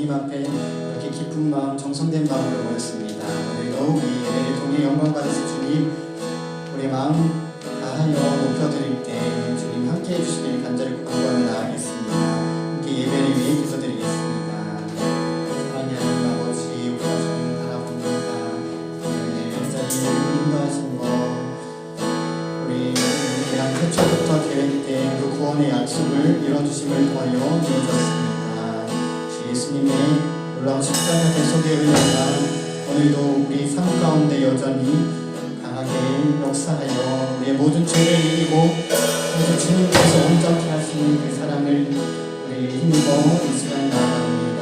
주님 앞에 이렇게 기쁜 마음, 정성된 마음으로 모였습니다. 오늘도 우리 예배를 통해 영광 받으실 주님, 우리 마음 다하여 높여드릴 때 주님 함께 해주시길 간절히 구하며 나아가겠습니다. 함께 예배를 위해 기도드리겠습니다. 사랑의 하나님 아버지, 우리가 주님 바라봅니다. 오늘 자리에 인도하신 것, 우리 대한 태초부터 계획된 그 구원의 약속을 이뤄주심을 통하여 이루어졌습니다. 주 예수님의 놀라운 십자가 대속의 은혜가 오늘도 우리 삶 가운데 여전히 강하게 역사하여 우리의 모든 죄를 이기고 주님께서 온전케 하시는 그 사랑을 우리 힘입어 이 시간 나아갑니다.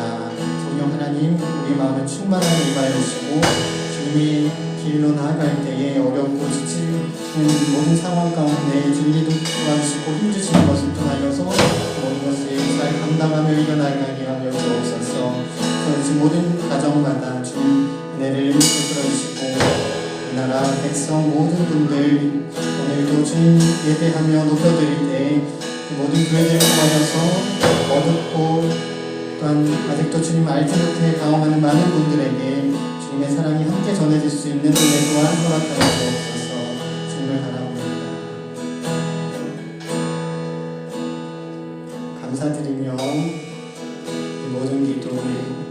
성령 하나님, 우리 마음을 충만하게 임하여 주시고 주님의 길로 나아갈 때에 어렵고 지치는 모든 상황 가운데 진리도 구하시고 힘주시는 것을 통하여서 모든 것을 잘 감당하며 이겨나가게 하여 주옵소서. 모든 가정마다 주님 은혜를 베풀어 주시고 이 나라 백성 모든 분들 오늘도 주님 예배하며 높여드릴 때 모든 교회들을 통하여서 어둡고 또한 아직도 주님 알지 못해 방황하는 많은 분들에게 주님의 사랑이 함께 전해질 수 있는 은혜 또한 허락하여 주옵소서. 주님을 바라봅니다. 감사드리며 이 모든 기도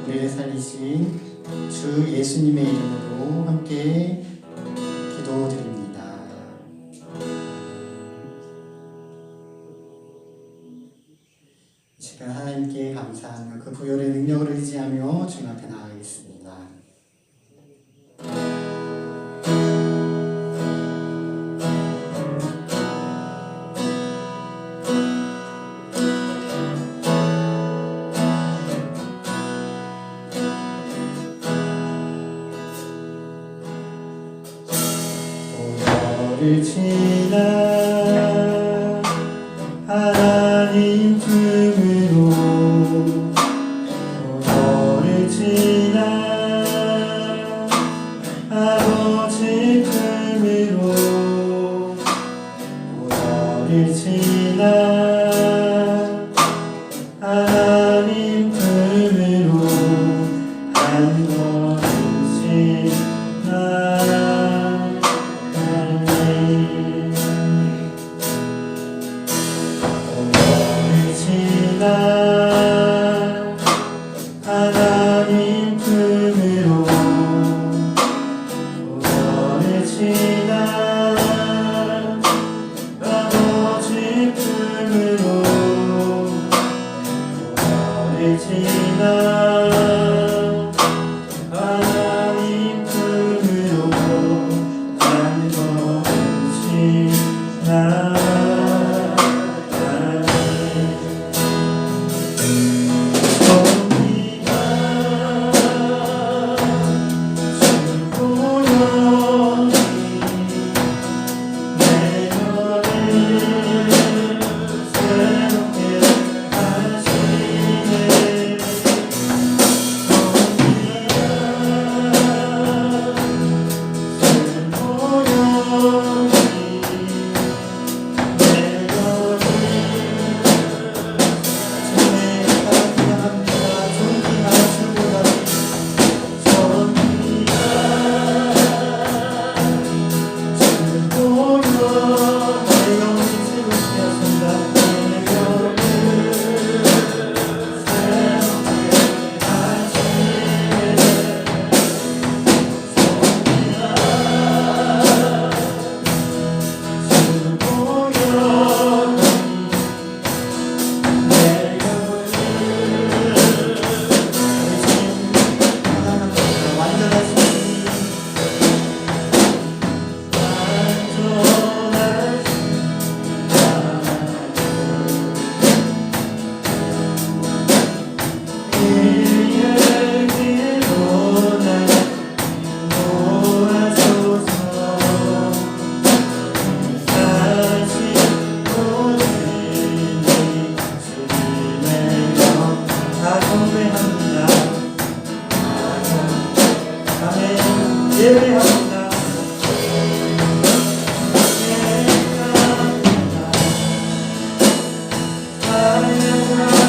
우리를 살리신 주 예수님의 이름으로 함께 기도드립니다. 제가 하나님께 감사하며 그 부여의 능력을 의지하며 주님 앞에 나아가겠습니다. 오늘을 지나 하나님 품으로 오늘을 지나 아버지 품으로 오늘을 지나 하나님 품으로 한 걸음씩 하나님 품으로 오늘을 지나 아버지 품으로 오늘을 지나 하나님 품으로 한 걸음씩 예배합니다. 찬양합니다.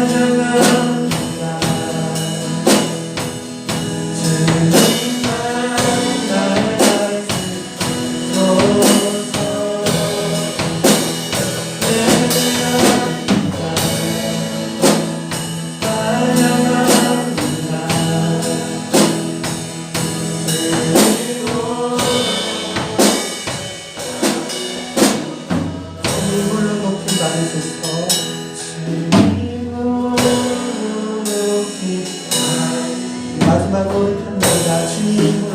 함께 찬양해 주시면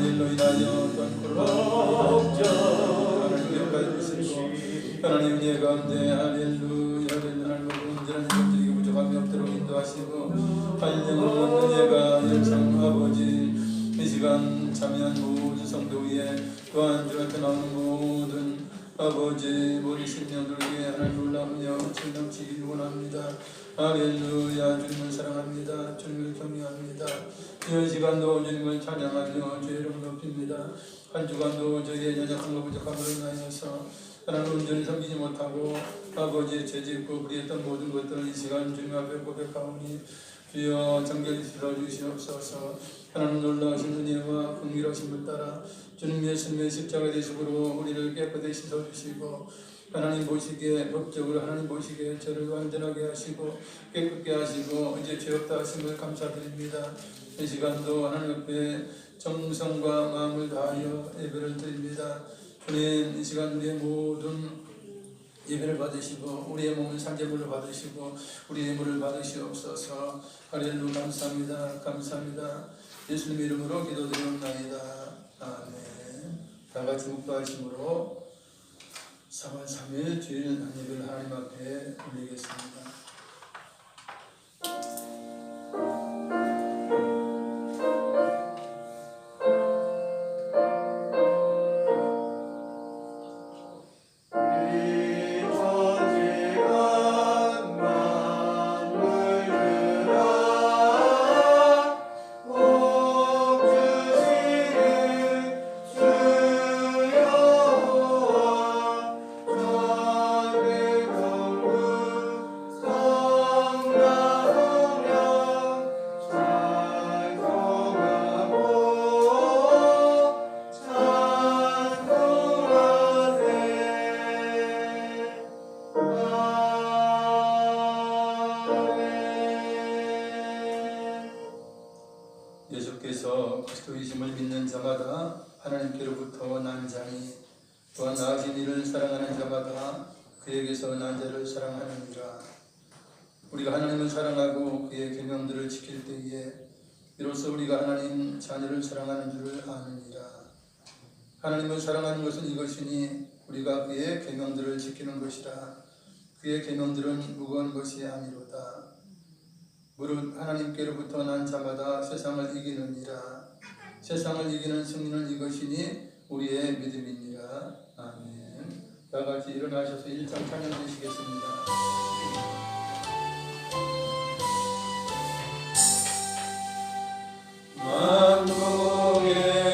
일로 인하여 또한 코로나 하나님 여기까지 주시고 하나님 예 가운데 할렐루야 하나님 온전한 영적이고 부족함이 없도록 인도하시고 한영을 얻는 예가 열성 아버지 이 시간 참여한 모든 성도 위에 또한 주 앞에 나오는 모든 아버지 모든 심령들에게 하나님 놀라운 영을 넘치길 원합니다. 할렐루야. 주님을 사랑합니다. 주님을 경외합니다. 이런 시간도 주님을 찬양하며 주의 이름을 높입니다. 한 주간도 저희의 연약함과 부족함으로 인하여서 하나님 온전히 섬기지 못하고 아버지의 죄짓고 불의했던 모든 것들을 이 시간 주님 앞에 고백하오니 주여 정결히 씻어주시옵소서. 하나님 놀라우신 은혜와 긍휼하심을 따라 주님 예수님의 십자가 되심으로 우리를 깨끗이 씻어주시고 하나님 보시기에 법적으로 하나님 보시기에 저를 완전하게 하시고 깨끗게 하시고 이제 죄 없다 하심을 감사드립니다. 이 시간도 하나님 앞에 정성과 마음을 다하여 예배를 드립니다. 주님 이 시간 우리의 모든 예배를 받으시고 우리의 몸을 산재물로 받으시고 우리의 물을 받으시옵소서. 할렐루야. 감사합니다. 감사합니다. 예수님 이름으로 기도드리옵나이다. 아멘. 다같이 묵도하심으로 4월 3일 주일 예배를 하나님 앞에 올리겠습니다. 예수께서 그리스도이심을 믿는 자마다 하나님께로부터 난 자니 또한 나으신 이를 사랑하는 자마다 그에게서 난 자를 사랑하느니라. 우리가 하나님을 사랑하고 그의 계명들을 지킬 때에 이로써 우리가 하나님 자녀를 사랑하는 줄을 아느니라. 하나님을 사랑하는 것은 이것이니 우리가 그의 계명들을 지키는 것이라. 그의 계명들은 무거운 것이 아니로다. 무릇 하나님께로부터 난 자마다 세상을 이기느니라. 세상을 이기는 승리는 이것이니 우리의 믿음이니라. 아멘. 다같이 일어나셔서 1장 찬양 드리시겠습니다. 만국의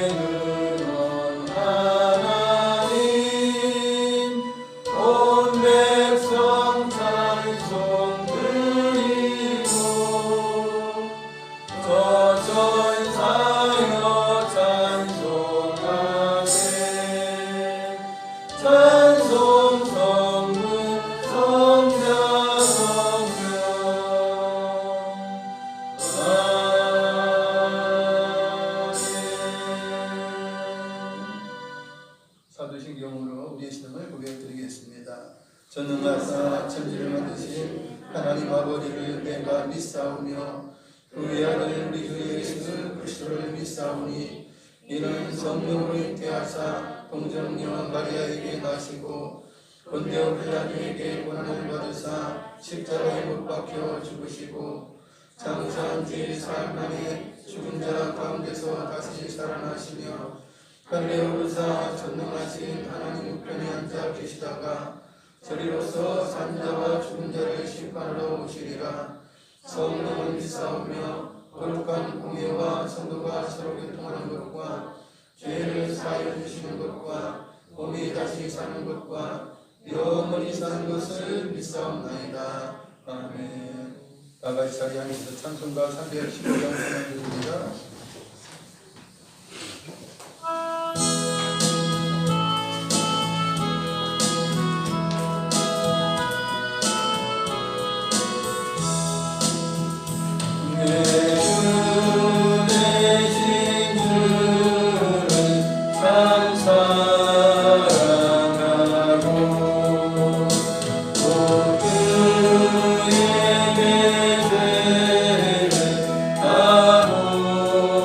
근원 하나님 온 백성 찬송 드리고 저 전사여 찬송하게 찬송 성부 성자 성령 사도신경으로 우리의 신앙을 고백드리겠습니다. 전능하사 천지를 만드신 하나님 아버지를 내가 믿사오며 그의 아들 우리 주 예수 그리스도를 믿사오니 이는 성령으로 잉태하사 동정녀 마리아에게 나시고 본디오 빌라도에게 고난을 받으사 십자가에 못 박혀 죽으시고 장사한 지 사흘 만에 죽은 자 가운데서 다시 살아나시며 하늘에 오르사 전능하신 하나님 우편에 앉아 계시다가 저리로서 산 자와 죽은 자를 심판하러 오시리라. 성령을 믿사오며 거룩한 공예와 성도가 서로 교통하는 것과 죄를 사하여 주시는 것과 몸이 다시 사는 것과 영원히 사는 것을 믿사옵나이다. 아멘. 다같이 자리 앉아서 찬송가 315장 찬양드립니다. 오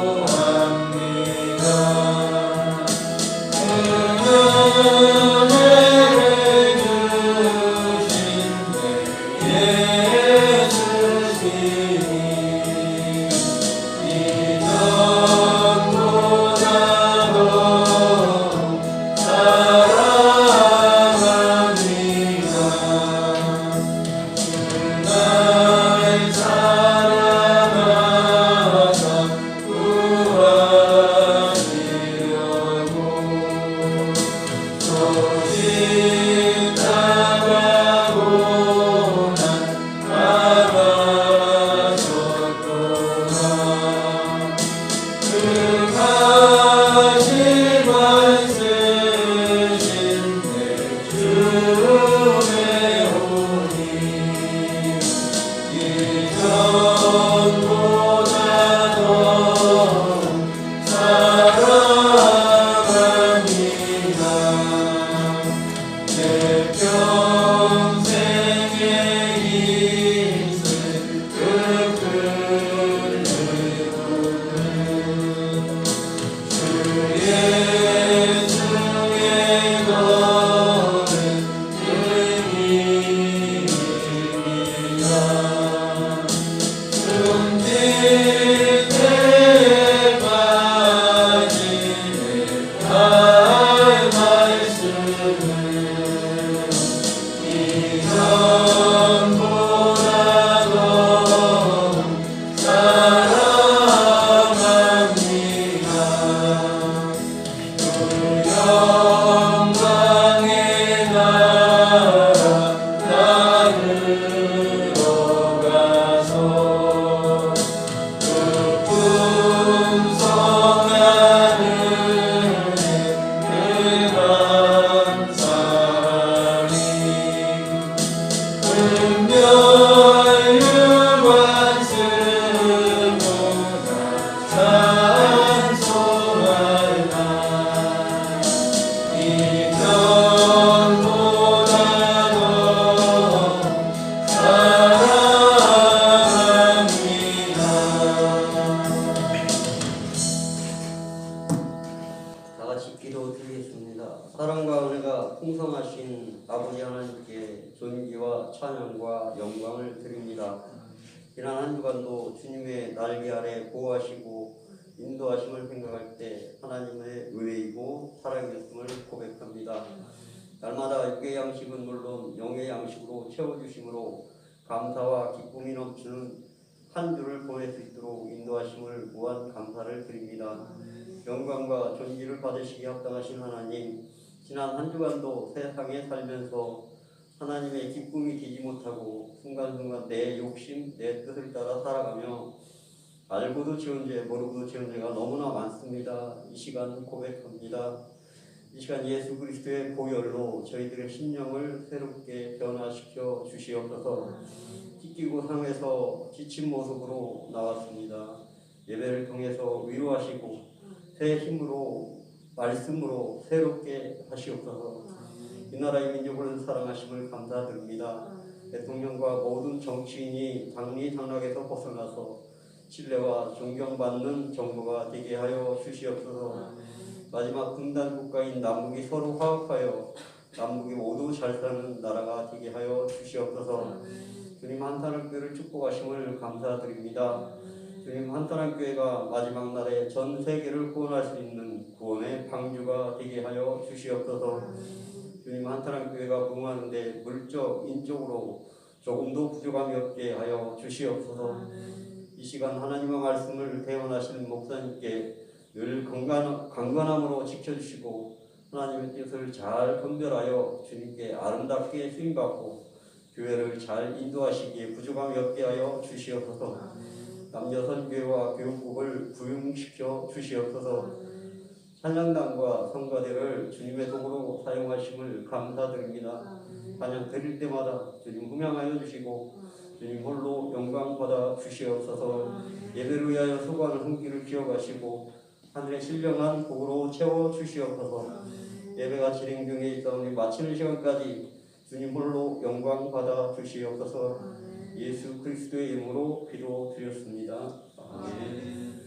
사랑과 은혜가 풍성하신 아버지 하나님께 존귀와 찬양과 영광을 드립니다. 지난 한 주간도 주님의 날개 아래 보호하시고 인도하심을 생각할 때 하나님의 은혜이고 사랑이었음을 고백합니다. 날마다 육의 양식은 물론 영의 양식으로 채워주심으로 감사와 기쁨이 넘치는 한 주를 보낼 수 있도록 인도하심을 무한 감사를 드립니다. 영광과 존귀를 받으시기에 합당하신 하나님, 지난 한 주간도 세상에 살면서 하나님의 기쁨이 지지 못하고 순간순간 내 욕심, 내 뜻을 따라 살아가며 알고도 지은 죄, 모르고도 지은 죄가 너무나 많습니다. 이 시간 고백합니다. 이 시간 예수 그리스도의 보혈로 저희들의 심령을 새롭게 변화시켜 주시옵소서. 찢기고 상해서 지친 모습으로 나왔습니다. 예배를 통해서 위로하시고 새 힘으로 말씀으로 새롭게 하시옵소서. 이 나라의 민족을 사랑하심을 감사드립니다. 대통령과 모든 정치인이 당리당락에서 벗어나서 신뢰와 존경받는 정부가 되게 하여 주시옵소서. 마지막 분단 국가인 남북이 서로 화합하여 남북이 모두 잘 사는 나라가 되게 하여 주시옵소서. 주님 한사람교회를 축복하심을 감사드립니다. 주님 한사람교회가 마지막 날에 전 세계를 구원할 수 있는 구원의 방주가 되게 하여 주시옵소서. 주님 한사람교회가 부흥하는데 물적, 인적으로 조금도 부족함이 없게 하여 주시옵소서. 이 시간 하나님의 말씀을 대언하시는 목사님께 늘 강건함으로 지켜주시고 하나님의 뜻을 잘 분별하여 주님께 아름답게 쓰임받고 교회를 잘 인도하시기에 부족함이 없게 하여 주시옵소서. 남녀선교회와 교육국을 부흥시켜 주시옵소서. 찬양단과 성가대를 주님의 도구로 사용하심을 감사드립니다. 찬양 드릴 때마다 주님 훈양하여 주시고 주님 홀로 영광 받아 주시옵소서. 예배를 위하여 수고하는 손길을 기억하시고 하늘의 신령한 복으로 채워 주시옵소서. 예배가 진행 중에 있사오니 마치는 시간까지 주님 홀로 영광 받아 주시옵소서. 예수 그리스도의 이름으로 기도드렸습니다. 아멘.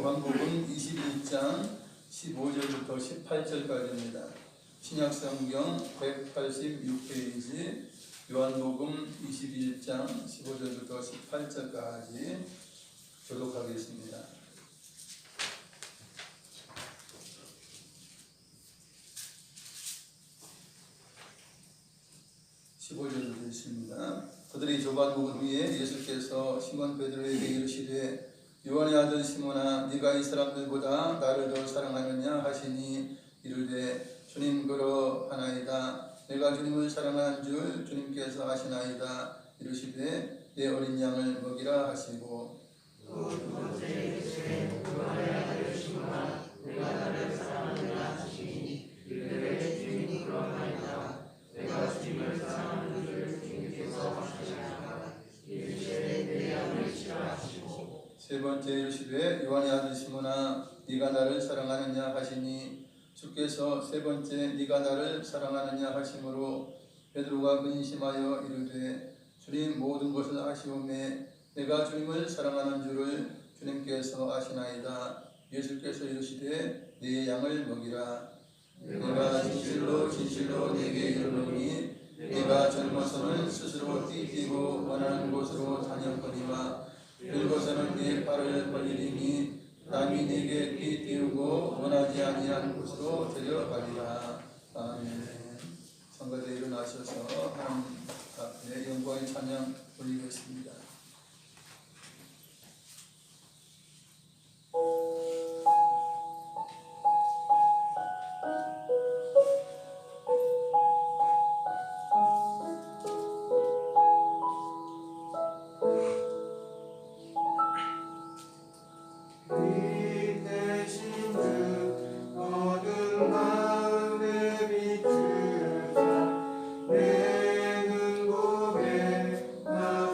요한복음 21장 15절부터 18절까지입니다. 신약성경 186페이지 요한복음 21장 15절부터 18절까지 교독하겠습니다. (15절부터) 있습니다. 그들이 조반복을 후에 예수께서 시몬 베드로에게 이르시되 요한의 아들 시몬아 네가 이 사람들보다 나를 더 사랑하느냐 하시니 이르되 주님 그러하나이다. 내가 주님을 사랑하는 줄 주님께서 아시나이다. 이르시되 내 어린 양을 먹이라 하시고 세 번째 이르시되 요한의 아들 시몬아 네가 나를 사랑하느냐 하시니 주께서 세 번째 네가 나를 사랑하느냐 하심으로 베드로가 근심하여 이르되 주님 모든 것을 아시오매 내가 주님을 사랑하는 줄을 주님께서 아시나이다. 예수께서 이르시되 네 양을 먹이라. 내가 진실로 진실로 네게 이르노니 네가 젊어서는 스스로 뛰고 원하는 곳으로 다녔거니와 늙어서는 네 발을 벌리리니 남이 네게 띄우고 원하지 아니한 곳으로 데려가리라. 아멘. 성가대 일어나셔서 하나님 앞에 영광의 찬양 올리겠습니다. 내는 고백 나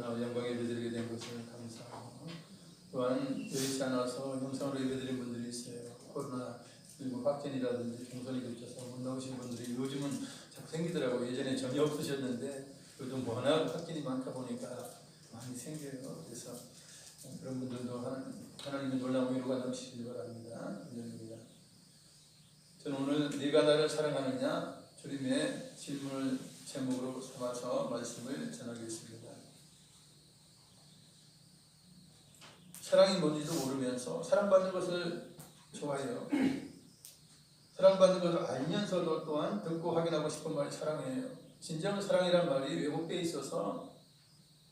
나와 영광 예배드리게 된 것을 감사하고 또한 여의치 않아서 영상으로 예배드린 분들이 있어요. 코로나19 확진이라든지 동선이 겹쳐서 못 나오신 분들이 요즘은 자꾸 생기더라고요. 예전에 전혀 없으셨는데 요즘 워낙 확진이 많다 보니까 많이 생겨요. 그래서 그런 분들도 하나님의 놀라운 위로가 넘치시기 바랍니다. 감사합니다. 저는 오늘 네가 나를 사랑하느냐 주님의 질문을 제목으로 삼아서 말씀을 전하겠습니다. 사랑이 뭔지도 모르면서 사랑받는 것을 좋아해요. 사랑받는 것을 알면서도 또한 듣고 확인하고 싶은 말이 사랑이에요. 진정 사랑이란 말이 왜곡되어 있어서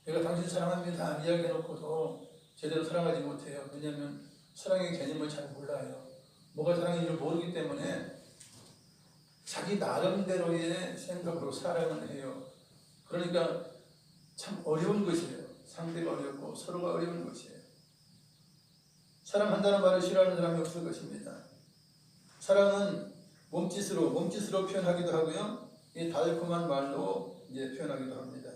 내가 당신 사랑합니다 이야기해놓고도 제대로 사랑하지 못해요. 왜냐하면 사랑의 개념을 잘 몰라요. 뭐가 사랑인지 모르기 때문에 자기 나름대로의 생각으로 사랑을 해요. 그러니까 참 어려운 것이에요. 상대가 어렵고 서로가 어려운 것이에요. 사랑한다는 말을 싫어하는 사람이 없을 것입니다. 사랑은 몸짓으로 표현하기도 하고요. 이 달콤한 말로 표현하기도 합니다.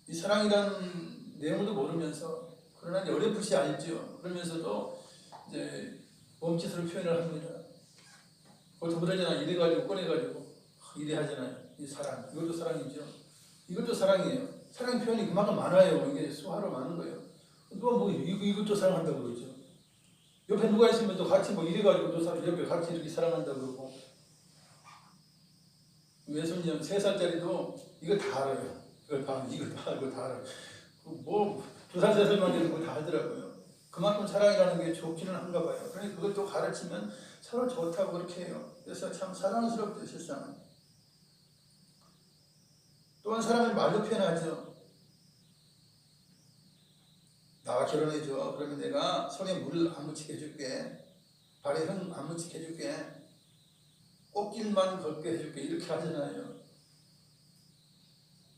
이 사랑이라는 내용도 모르면서 그러나 어렴풋이 알죠. 그러면서도 이제 몸짓으로 표현을 합니다. 보통 그러잖아요. 이래가지고 꺼내가지고 이래 하잖아요. 이 사랑, 이것도 사랑이죠. 이것도 사랑이에요. 사랑 표현이 그만큼 많아요. 이게 수화로 많은 거예요. 누가 뭐 이것도 사랑한다고 그러죠. 옆에 누가 있으면 또 같이 뭐 이래가지고 또 옆에 같이 이렇게 사랑한다고 그러고 외손녀 3살짜리도 이거 다 알아요. 이거 다 알아요. 뭐 2살, 3살만 되는 거 다 알더라고요. 그만큼 사랑이라는 게 좋기는 한가 봐요. 그러니까 그것도 가르치면 서로 좋다고 그렇게 해요. 그래서 참 사랑스럽죠, 세상은. 또한 사랑을 말로 표현하죠. 나와 결혼해줘. 그러면 내가 손에 물을 안 묻히게 해줄게. 발에 흙 안 묻히게 해줄게. 꽃길만 걷게 해줄게. 이렇게 하잖아요.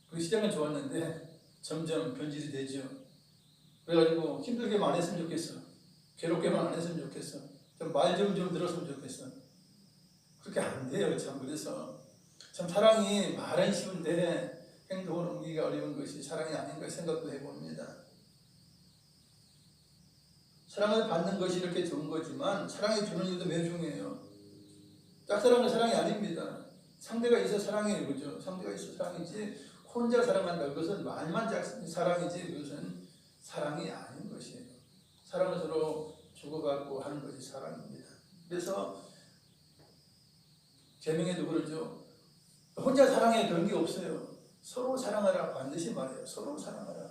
그 시작은 좋았는데 점점 변질이 되죠. 그래가지고 힘들게만 안 했으면 좋겠어. 괴롭게만 안 했으면 좋겠어. 말 좀 들었으면 좋겠어. 그렇게 안 돼요. 참. 그래서 참 사랑이 말은 쉬운데 행동을 옮기기가 어려운 것이 사랑이 아닌가 생각도 해봅니다. 사랑을 받는 것이 이렇게 좋은 거지만 사랑이 주는 일도 매우 중요해요. 짝사랑은 사랑이 아닙니다. 상대가 있어 사랑이에요. 그죠? 상대가 있어 사랑이지 혼자 사랑한다. 그것은 말만 사랑이지 그것은 사랑이 아닌 것이에요. 사랑은 서로 주고받고 하는 것이 사랑입니다. 그래서 계명에도 그러죠. 혼자 사랑해 그런 게 없어요. 서로 사랑하라 반드시 말해요. 서로 사랑하라.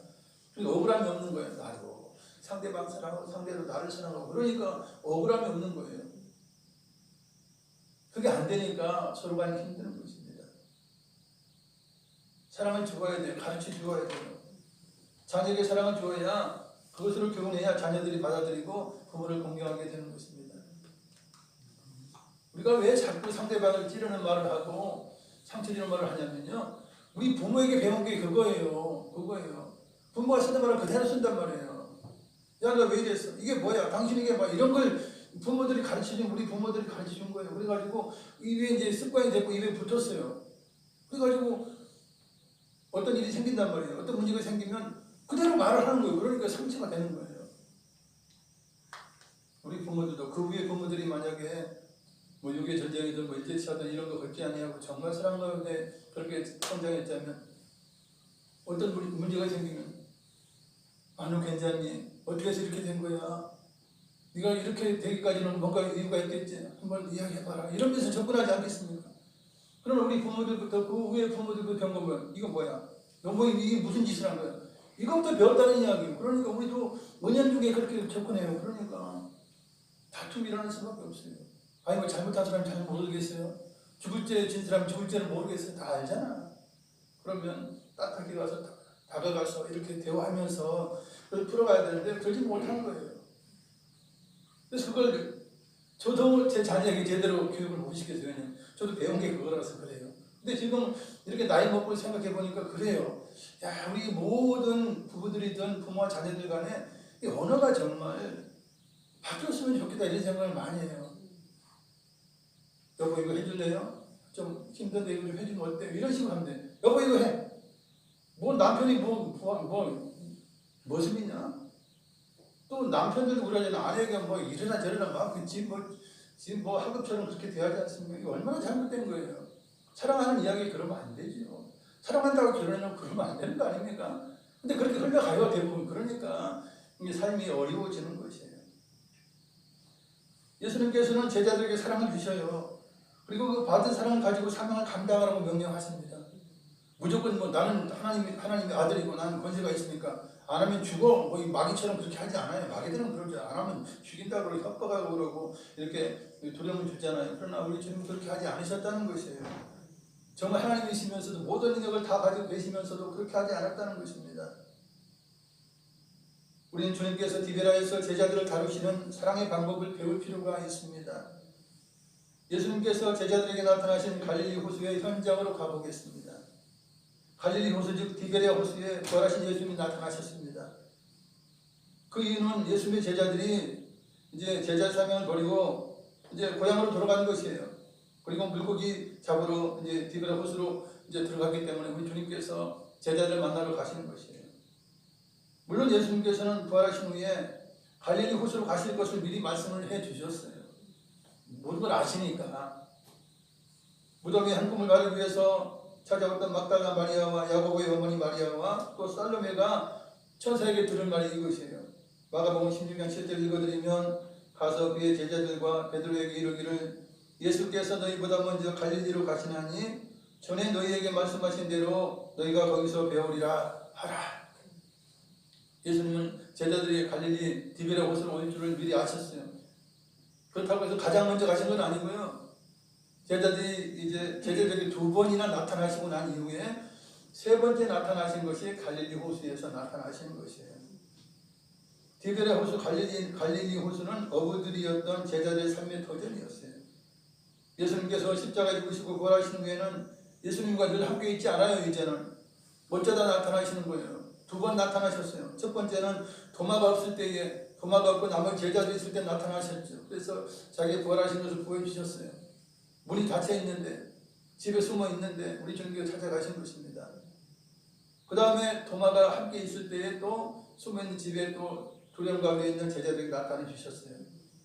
그러니까 억울함이 없는 거예요. 나도 상대방 사랑하고 상대도 나를 사랑하고 그러니까 억울함이 없는 거예요. 그게 안 되니까 서로 간에 힘드는 것입니다. 사랑을 주어야 돼요. 가르쳐 주어야 돼요. 자녀에게 사랑을 주어야 그것으로 교훈해야 자녀들이 받아들이고 부모를 공경하게 되는 것입니다. 우리가 왜 자꾸 상대방을 찌르는 말을 하고 상처 주는 말을 하냐면요. 우리 부모에게 배운 게 그거예요. 부모가 쓰는 말을 그대로 쓴단 말이에요. 야, 너 왜 이랬어? 이게 뭐야? 당신 이게 뭐 이런 걸 부모들이 가르치는 우리 부모들이 가르쳐준 거예요. 그래가지고 입에 이제 습관이 됐고 입에 붙었어요. 그래가지고 어떤 일이 생긴단 말이에요. 어떤 문제가 생기면 그대로 말을 하는 거예요. 그러니까 상처가 되는 거예요. 우리 부모들도 그 위에 부모들이 만약에 뭐 6.25 전쟁이든 뭐 일제시하든 이런 거 걷지 아니하고 정말 사랑 가운데 그렇게 성장했다면 어떤 문제가 생기면 너 괜찮니? 어떻게 해서 이렇게 된 거야? 네가 이렇게 되기까지는 뭔가 이유가 있겠지. 한번 이야기해봐라. 이러면서 접근하지 않겠습니까? 그러면 우리 부모들부터 그 위에 부모들부터 경험은 이거 뭐야? 너 뭐 이게 무슨 짓을 한 거야? 이것부터 배웠다는 이야기예요. 그러니까 우리도 은연중에 그렇게 접근해요. 그러니까 다툼이 일어날 수밖에 없어요. 아니 뭐 잘못한 사람 잘 모르겠어요. 죽을 죄 진 사람 죽을 죄는 모르겠어요. 다 알잖아. 그러면 따뜻하게 가서 다가가서 이렇게 대화하면서 그걸 풀어가야 되는데 그러지 못한 거예요. 그래서 그걸 저도 제 자녀에게 제대로 교육을 못 시켰어요. 왜냐면 저도 배운 게 그거라서 그래요. 근데 지금 이렇게 나이 먹고 생각해 보니까 그래요. 야, 우리 모든 부부들이든 부모와 자녀들 간에 이 언어가 정말 바뀌었으면 좋겠다 이런 생각을 많이 해요. 여보 이거 해줄래요? 좀 힘든데 이거 좀 해주면 어때요? 이런 식으로 하면 돼요. 여보 이거 남편이 무슨 믿냐? 또 남편들도 그러잖아. 아내가 뭐 이러나 저러나 막 지금 뭐 하급처럼 그렇게 대하지 않습니까? 이거 얼마나 잘못된 거예요. 사랑하는 이야기 그러면 안 되죠. 사랑한다고 결혼하면 그러면 안 되는 거 아닙니까? 근데 그렇게 흘러가요 대부분. 그러니까 이게 삶이 어려워지는 것이에요. 예수님께서는 제자들에게 사랑을 주셔요. 그리고 그 받은 사랑을 가지고 사명을 감당하라고 명령하십니다. 무조건 뭐 나는 하나님의 아들이고 나는 권세가 있으니까 안 하면 죽어 뭐 이 마귀처럼 그렇게 하지 않아요. 마귀들은 그러죠. 안 하면 죽인다고 그러고 협박하고 그러고 이렇게 두려움을 주잖아요. 그러나 우리 주님은 그렇게 하지 않으셨다는 것이에요. 정말 하나님이시면서도 모든 능력을 다 가지고 계시면서도 그렇게 하지 않았다는 것입니다. 우리는 주님께서 디베라에서 제자들을 다루시는 사랑의 방법을 배울 필요가 있습니다. 예수님께서 제자들에게 나타나신 갈릴리 호수의 현장으로 가보겠습니다. 갈릴리 호수 즉 디베레아 호수에 부활하신 예수님이 나타나셨습니다. 그 이유는 예수님의 제자들이 이제 제자 사명을 버리고 이제 고향으로 돌아가는 것이에요. 그리고 물고기 잡으러 이제 디베레아 호수로 이제 들어갔기 때문에 우리 주님께서 제자들을 만나러 가시는 것이에요. 물론 예수님께서는 부활하신 후에 갈릴리 호수로 가실 것을 미리 말씀을 해 주셨어요. 모든 걸 아시니까. 무덤의 한 꿈을 가리기 위해서 찾아왔던 막달라 마리아와 야고보의 어머니 마리아와 또 살로메가 천사에게 들은 말이 이것이에요. 마가복음 16장 7절 읽어드리면 가서 그의 제자들과 베드로에게 이르기를 예수께서 너희보다 먼저 갈릴리로 가시나니 전에 너희에게 말씀하신 대로 너희가 거기서 배우리라 하라. 예수님은 제자들이 갈릴리 디베레아 호수로 올 줄을 미리 아셨어요. 그렇다고 해서 가장 먼저 가신 건 아니고요. 제자들이 두 번이나 나타나시고 난 이후에 세 번째 나타나신 것이 갈릴리 호수에서 나타나신 것이에요. 디베레아 호수, 갈릴리 호수는 어부들이었던 제자들의 삶의 터전이었어요. 예수님께서 십자가에 죽으시고 부활하신 후에는 예수님과 늘 함께 있지 않아요. 이제는 어쩌다 나타나시는 거예요. 두 번 나타나셨어요. 첫 번째는 도마가 없을 때에, 도마가 없고 나머지 제자들이 있을 때 나타나셨죠. 그래서 자기 부활하신 것을 보여주셨어요. 문이 닫혀 있는데, 집에 숨어 있는데 우리 주님께서 찾아가신 것입니다. 그 다음에 도마가 함께 있을 때에 또 숨어 있는 집에 또 두려움 가운데 있는 제자들에게 나타내 주셨어요.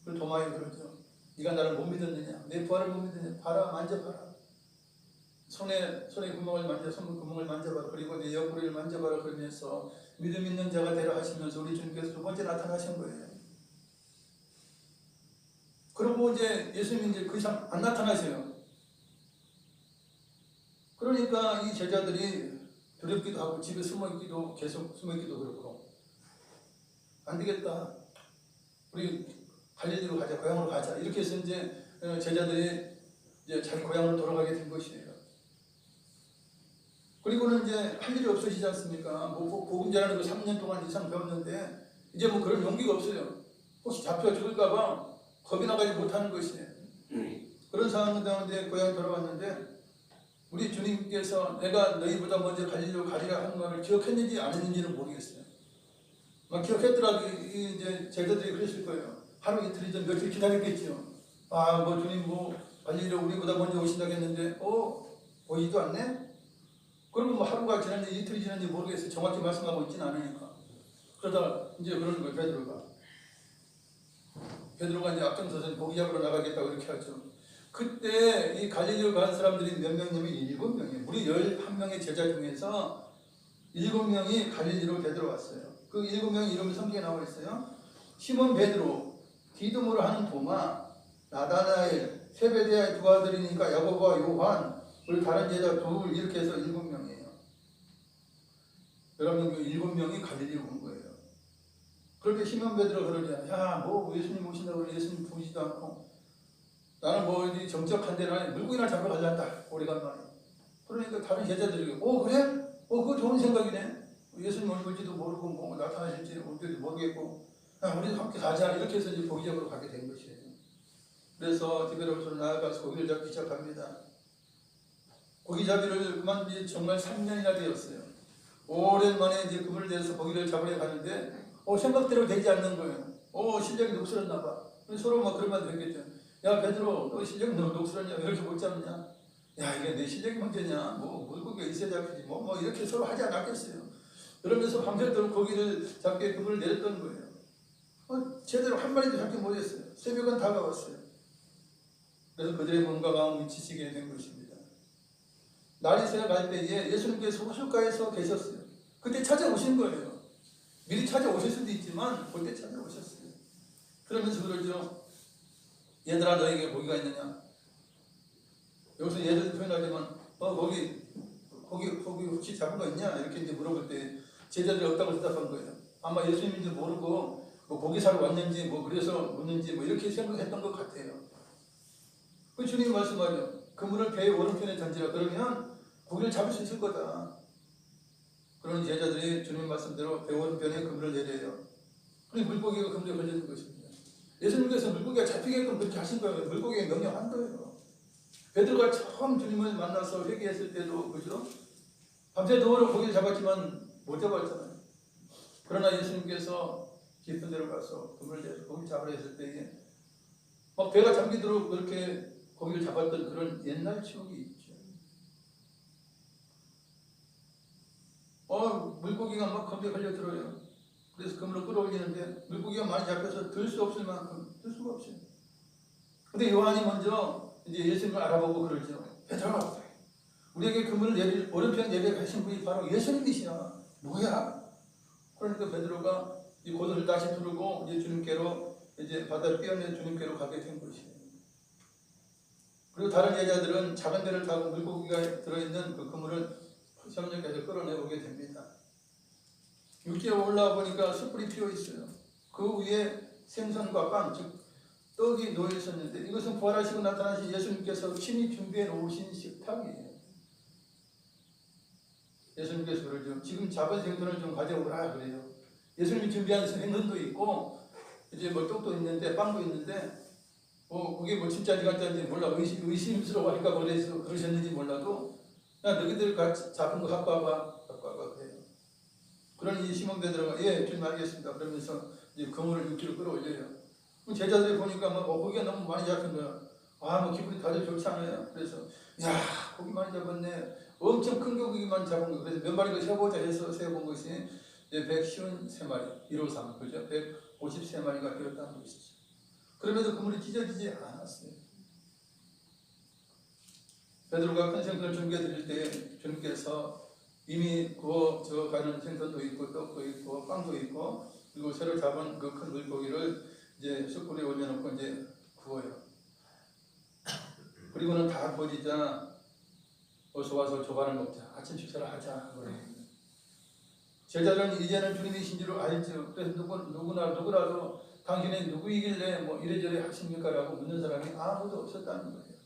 그리고 도마에 그러죠. 네가 나를 못 믿었느냐? 내 부활을 못 믿었느냐? 봐라, 만져봐라. 손에 구멍을 만져, 손 구멍을 만져봐라. 그리고 내 옆구리를 만져봐라. 그러면서 믿음 있는 자가 되라 하시면서 우리 주님께서 두 번째 나타나신 거예요. 그리고 이제 예수님이 이제 그 이상 안 나타나세요. 그러니까 이 제자들이 두렵기도 하고 집에 숨어있기도, 계속 숨어있기도 그렇고 안 되겠다. 우리 갈릴리로 가자, 고향으로 가자. 이렇게 해서 이제 제자들이 이제 자기 고향으로 돌아가게 된 것이에요. 그리고는 이제 할 일이 없으시지 않습니까? 뭐 복음 전하는 거 3년 동안 이상 배웠는데 이제 뭐 그런 용기가 없어요. 혹시 잡혀 죽을까봐 겁이 나가지 못하는 것이에요. 그런 상황 가운데 고향에 돌아왔는데 우리 주님께서 내가 너희보다 먼저 갈릴리로 가리라 하는 말을 기억했는지 안 했는지는 모르겠어요. 막 기억했더라도 이제 제자들이 그랬을 거예요. 하루 이틀이든 며칠 기다렸겠죠. 아, 뭐 주님 뭐 갈릴리로 우리보다 먼저 오신다고 했는데 보이지도 않네? 그러면 뭐 하루가 지났는지 이틀이 지났는지 모르겠어요. 정확히 말씀하고 있지는 않으니까. 그러다가 이제 그러는 거예요. 베드로가 이제 앞장서서 고기 잡으러 나가겠다고 이렇게 하죠. 그때 이 갈릴리로 간 사람들이 몇 명이냐면 7명이에요. 우리 11명의 제자 중에서 7명이 갈릴리로 되돌아왔어요. 그 7명 이름이 성경에 나와 있어요. 시몬 베드로, 디두모로 하는 도마, 나다나엘, 세베대의 두 아들이니까 야고보와 요한, 그리고 다른 제자 둘, 이렇게 해서 7명이에요. 여러분, 그 7명이 갈릴리로 온 거예요. 그렇게 시몬 베드로가 그러냐. 야, 뭐 예수님 오신다고 예수님 보이지도 않고 나는 뭐 어디 정적한 데는 물고기나 잡으러 갈란다. 오래간만에. 그러니까 다른 제자들이 그래? 그거 좋은 생각이네. 예수님 얼굴지도 모르고 뭐 나타나실지 올지도 모르겠고 우리도 함께 가자. 이렇게 해서 이제 고기 잡으러 가게 된 것이에요. 그래서 디베레아호수로 나아가서 고기를 잡기 시작합니다. 고기 잡이를 그만둔 지 정말 3년이나 되었어요. 오랜만에 이제 그물을 대서 고기를 잡으러 가는데 생각대로 되지 않는 거예요. 실력이 녹슬었나 봐. 서로 막 그런 말 들었겠죠. 야, 베드로, 너 실력이 너무 녹슬었냐? 왜 이렇게 못 잡냐? 야, 이게 내 실력이 문제냐? 뭐 물고기가 있어야 잡히지. 뭐 이렇게 서로 하지 않았겠어요. 그러면서 밤새도록 고기를 잡게 그물을 내렸던 거예요. 제대로 한 마리도 잡지 못했어요. 새벽은 다가왔어요. 그래서 그들의 몸과 마음이 지치게 된 것입니다. 날이 새어갈 때에 예수님께서 호숫가에서 계셨어요. 그때 찾아오신 거예요. 미리 찾아오실 수도 있지만 그때 찾아오셨어요. 그러면서 그러죠. 얘들아 너에게 고기가 있느냐? 여기서 얘들 표현하지만 거기 혹시 잡은 거 있냐? 이렇게 이제 물어볼 때 제자들이 없다고 대답한 거예요. 아마 예수님인지 모르고 뭐 고기 사러 왔는지 뭐 그래서 묻는지 뭐 이렇게 생각했던 것 같아요. 그 주님이 말씀하죠. 그물을 배의 오른편에 던지라. 그러면 고기를 잡을 수 있을 거다. 그런 제자들이 주님 말씀대로 배 오른편에 그물을 내려요. 그리고 물고기가 그물에 걸리는 것입니다. 예수님께서 물고기가 잡히게끔 그렇게 하신 거예요. 물고기에 명령한 거예요. 베드로가 처음 주님을 만나서 회개했을 때도 그죠? 밤새도록 고기를 잡았지만 못 잡았잖아요. 그러나 예수님께서 깊은 데로 가서 그물을 내서 고기 잡으려 했을 때에 막 배가 잠기도록 그렇게 고기를 잡았던 그런 옛날 추억이 있죠. 물고기가 막 검에 걸려들어요. 그래서 그물을 끌어올리는데 물고기가 많이 잡혀서 들 수 없을 만큼 들 수가 없어요. 근데 요한이 먼저 이제 예수님을 알아보고 그러죠. 베드로가 우리에게 그물을 내릴 오른편 내리게 하신 분이 바로 예수님이시야. 뭐야? 그러니까 베드로가 이 고도를 다시 부르고 이제 주님께로 이제 바다를 뛰어내 주님께로 가게 된 것이에요. 그리고 다른 제자들은 작은 배를 타고 물고기가 들어있는 그 그물을 협력해서 끌어내오게 됩니다. 육지에 올라와 보니까 숯불이 피어 있어요. 그 위에 생선과 빵, 즉 떡이 놓여 있었는데 이것은 부활하시고 나타나신 예수님께서 친히 준비해 놓으신 식탁이에요. 예수님께서 그러죠. 지금 잡은 생선을 좀 가져오라 그래요. 예수님이 준비한 생선도 있고 이제 뭐 떡도 있는데 빵도 있는데 그게 뭐 진짜인지 가짜인지 몰라. 의심스러워하니까 그러셨는지 몰라도 야 너희들 같이 잡은 거 갖고 와봐 그래요. 그러니 시몬 베드로가 예 주님 알겠습니다. 그러면서 이제 그물을 6km 끌어올려요. 제자들이 보니까 뭐 고기가 너무 많이 잡힌 거야. 뭐 기분이 다들 좋지 않아요. 그래서 야 고기 많이 잡았네. 엄청 큰 고기만 잡은 거. 그래서 몇 마리가 세보자 해서 세본 것이 이제 153마리 153 그죠? 153마리가 되었다는 것이죠. 그러면서 그물이 찢어지지 않았어요. 베드로가 큰 생선을 준비해 드릴 때 주님께서 이미 구워져 가는 생선도 있고 떡도 있고 빵도 있고 그리고 새로 잡은 그 큰 물고기를 이제 숯불에 올려놓고 이제 구워요. 그리고는 다 구워지자 어서 와서 조반을 먹자. 아침 식사를 하자. 제자들은 이제는 주님이신 줄 알죠. 그래서 누구라도 당신이 누구이길래 뭐 이래저래 하십니까? 라고 묻는 사람이 아무도 없었다는 거예요.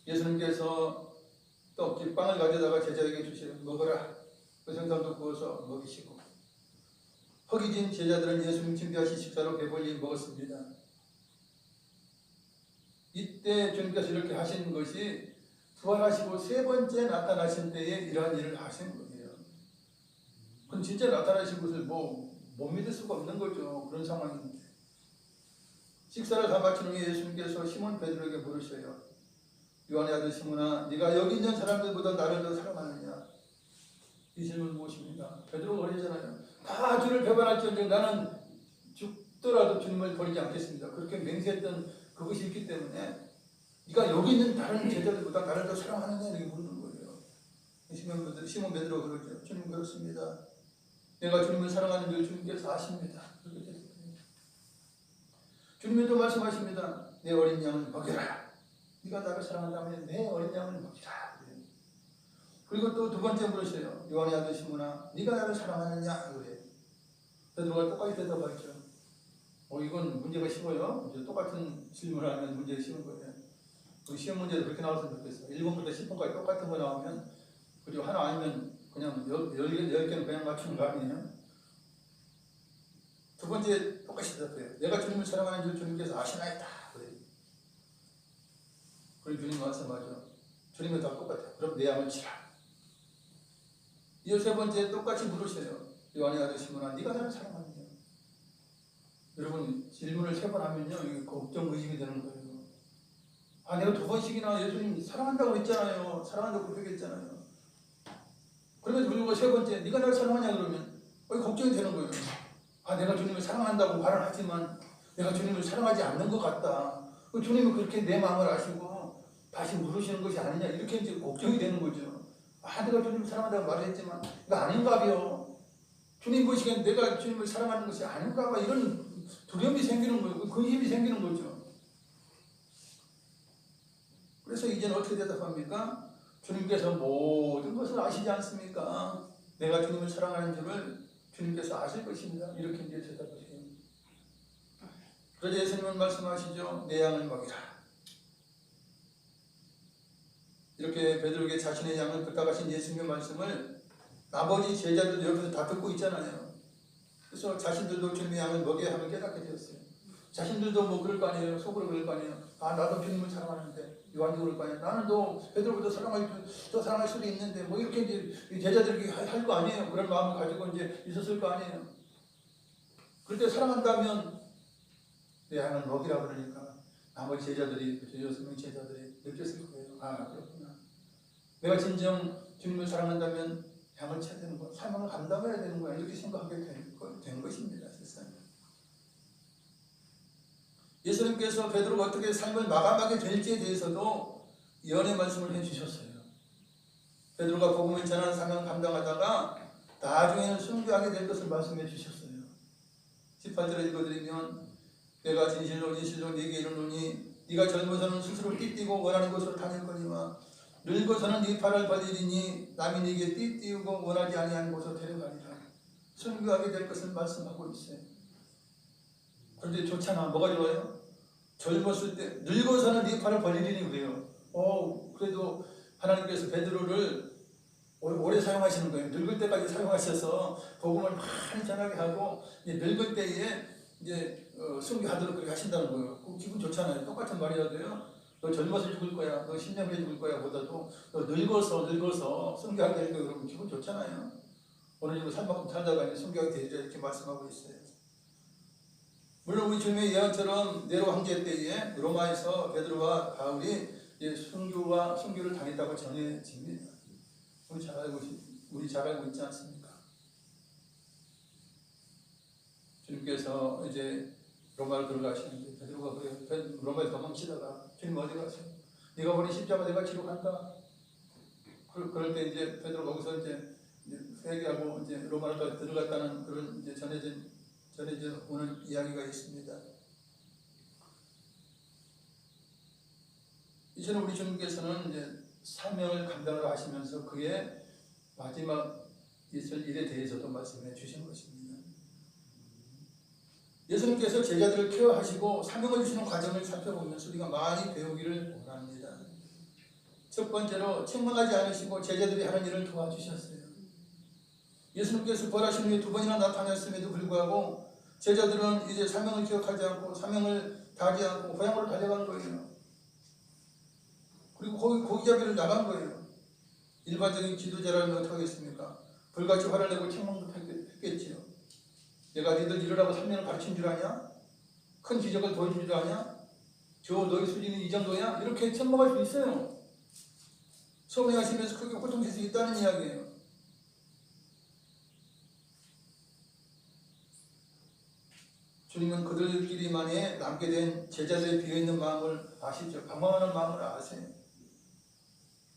예수님께서 떡, 빵을 가져다가 제자에게 주시고 먹어라. 그 생선도 구워서 먹이시고 허기진 제자들은 예수님 준비하신 식사로 배불리 먹었습니다. 이때 주님께서 이렇게 하신 것이 부활하시고 세 번째 나타나신 때에 이러한 일을 하신 거예요. 그건 진짜 나타나신 것을 못 믿을 수가 없는 거죠. 그런 상황인데. 식사를 다 마친 후에 예수님께서 시몬 베드로에게 물으셔요. 요한의 아들 시몬아, 네가 여기 있는 사람들보다 나를 더 사랑하느냐? 이 질문 무엇입니까? 베드로가 그러잖아요. 다 주를 배반할지언정 나는 죽더라도 주님을 버리지 않겠습니다. 그렇게 맹세했던 그것이 있기 때문에 네가 여기 있는 다른 제자들보다 나를 더 사랑하느냐? 이렇게 묻는 거예요. 시몬 베드로가 그러죠. 주님 그렇습니다. 내가 주님을 사랑하는 줄 주님께서 아십니다. 그렇게 대답합니다. 주님이 또 말씀하십니다. 내 어린 양을 먹여라. 네가 나를 사랑한다면 내 어린 양을 먹이라. 그리고 또 두 번째 물으세요. 요한의 아들 시몬아, 네가 나를 사랑하느냐? 그래요. 베드로가 똑같이 대답하죠. 이건 문제가 쉬워요. 이제 똑같은 질문을 하면 문제가 쉬운 거예요. 그 시험 문제도 그렇게 나왔으면 좋겠어요. 1번부터 10번까지 똑같은 거 나오면 그리고 하나 아니면 그냥 10개는 그냥 맞추는 거 아니에요? 두 번째 똑같이 대답해요. 내가 주님을 사랑하는 줄 주님께서 아시나이다. 그래요. 그리고 주님 말씀하죠. 주님은 다 똑같아요. 그럼 내 양을 치라. 이 세 번째 똑같이 물으세요. 요한의 아들 시몬아, 네가 나를 사랑하느냐? 여러분 질문을 3번 하면요, 이게 걱정 의심이 되는 거예요. 내가 2번씩이나 예수님 사랑한다고 했잖아요. 사랑한다고 고백했잖아요. 그리고 세 번째, 네가 나를 사랑하냐 그러면 걱정이 되는 거예요. 아, 내가 주님을 사랑한다고 말은 하지만 내가 주님을 사랑하지 않는 것 같다. 주님은 그렇게 내 마음을 아시고 다시 물으시는 것이 아니냐 이렇게 이제 걱정이 되는 거죠. 아, 내가 주님을 사랑한다고 말했지만 이거 아닌가요? 주님 보시기엔 내가 주님을 사랑하는 것이 아닌가 봐 이런 두려움이 생기는 거예요. 근심이 생기는 거죠. 그래서 이제는 어떻게 대답합니까? 주님께서 모든 것을 아시지 않습니까? 내가 주님을 사랑하는 줄을 주님께서 아실 것입니다. 이렇게 이제 대답하세요. 그러자 예수님은 말씀하시죠. 내 양을 먹이라. 이렇게 베드로에게 자신의 양을 부탁하신 예수님의 말씀을 나머지 제자들 옆에서 다 듣고 있잖아요. 그래서 자신들도 주님의 양을 먹여야 하면 깨닫게 되었어요. 자신들도 뭐 그럴 거 아니에요. 속으로 그럴 거 아니에요. 아, 나도 주님을 사랑하는데 요한도 그럴 거 아니에요. 나는 또 베드로보다 사랑할 수도 있는데 뭐 이렇게 이제 제자들이 할 거 아니에요. 그런 마음을 가지고 이제 있었을 거 아니에요. 그럴 때 사랑한다면 내 양을 먹이라 그러니까 나머지 제자들이 6명 제자들이 느꼈을 거예요. 아, 그렇구나. 내가 진정 주님을 사랑한다면 양을 쳐야 되는 거야. 사명을 감당해야 되는 거야. 이렇게 생각하게 된 것입니다. 세상에. 예수님께서 베드로가 어떻게 삶을 마감하게 될지에 대해서도 예언의 말씀을 해주셨어요. 베드로가 복음을 전하는 사명을 감당하다가 나중에는 순교하게 될 것을 말씀해 주셨어요. 18절을 읽어드리면 내가 진실로 네게 이르노니 네가 젊어서는 스스로 띠띠고 원하는 곳으로 다닐 거니와 늙어서는 네 팔을 벌리리니 남이 네게 띠띠우고 원하지 아니하는 곳으로 데려가리라. 순교하게 될 것을 말씀하고 있어요. 그런데 좋잖아. 뭐가 좋아요? 젊었을 때 늙어서는 네 팔을 벌리리니 그래요. 그래도 하나님께서 베드로를 오래 사용하시는 거예요. 늙을 때까지 사용하셔서 복음을 많이 전하게 하고 이제 늙을 때에 이제 순교하도록 그렇게 하신다는 거예요. 기분 좋잖아요. 똑같은 말이라도요. 너 젊어서 죽을 거야. 너 10년 후에 죽을 거야. 보다도 너 늙어서 순교하게 될 거야. 그러면 기분 좋잖아요. 어느 정도 살 만큼 살다가 이제 순교하게 되리라 이렇게 말씀하고 있어요. 물론 우리 주님의 예언처럼 네로 황제 때에 로마에서 베드로와 바울이 순교를 당했다고 전해집니다. 우리 잘 알고 있지 않습니까? 주님께서 이제 로마를 들어가시는데 베드로가 그래요. 로마에 도망치다가 주님 어디 가세요? 네가 버린 십자가 내가 지러 간다. 그럴 때 이제 베드로가 거기서 이제 회개하고 이제 로마로 들어갔다는 그런 이제 전해져 오는 이야기가 있습니다. 이제는 우리 주님께서는 이제 사명을 감당을 하시면서 그의 마지막 있을 일에 대해서도 말씀해 주신 것입니다. 예수님께서 제자들을 케어하시고 사명을 주시는 과정을 살펴보면서 우리가 많이 배우기를 원합니다. 첫 번째로 책망하지 않으시고 제자들이 하는 일을 도와주셨어요. 예수님께서 부활하신 후에 2번이나 나타났음에도 불구하고 제자들은 이제 사명을 기억하지 않고 사명을 다하지 않고 고향으로 달려간 거예요. 그리고 고기잡이를 나간 거예요. 일반적인 지도자라면 어떻게 하겠습니까? 불같이 화를 내고 책망도 했겠지요. 내가 니들 이러라고 3년을 가르친 줄 아냐? 큰 기적을 보여준 줄 아냐? 너희 수준이 이 정도야? 이렇게 책망할 수 있어요. 소명하시면서 크게 고통칠 수 있다는 이야기예요. 주님은 그들끼리만에 남게 된 제자들의 비어있는 마음을 아시죠? 방황하는 마음을 아세요.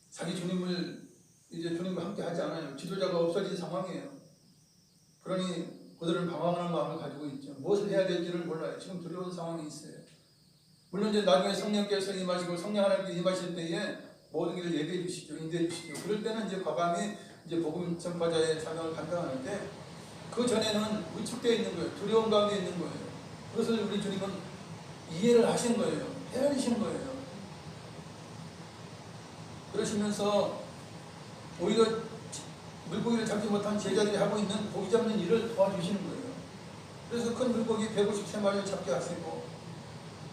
자기 주님과 함께 하지 않아요. 지도자가 없어진 상황이에요. 그러니 그들은 방황하는 마음을 가지고 있죠. 무엇을 해야 될지를 몰라요. 지금 두려운 상황이 있어요. 물론 이제 나중에 성령께서 임하시고 성령 하나님께 임하실 때에 모든 길을 예비해 주시죠. 인도해 주시죠. 그럴 때는 이제 과감히 이제 복음 전파자의 사명을 감당하는데 그 전에는 위축되어 있는 거예요. 두려움 가운데 있는 거예요. 그것을 우리 주님은 이해를 하신 거예요. 헤아리신 거예요. 그러시면서 오히려 물고기를 잡지 못한 제자들이 하고 있는 고기 잡는 일을 도와주시는 거예요. 그래서 큰 물고기 153마리를 잡게 하시고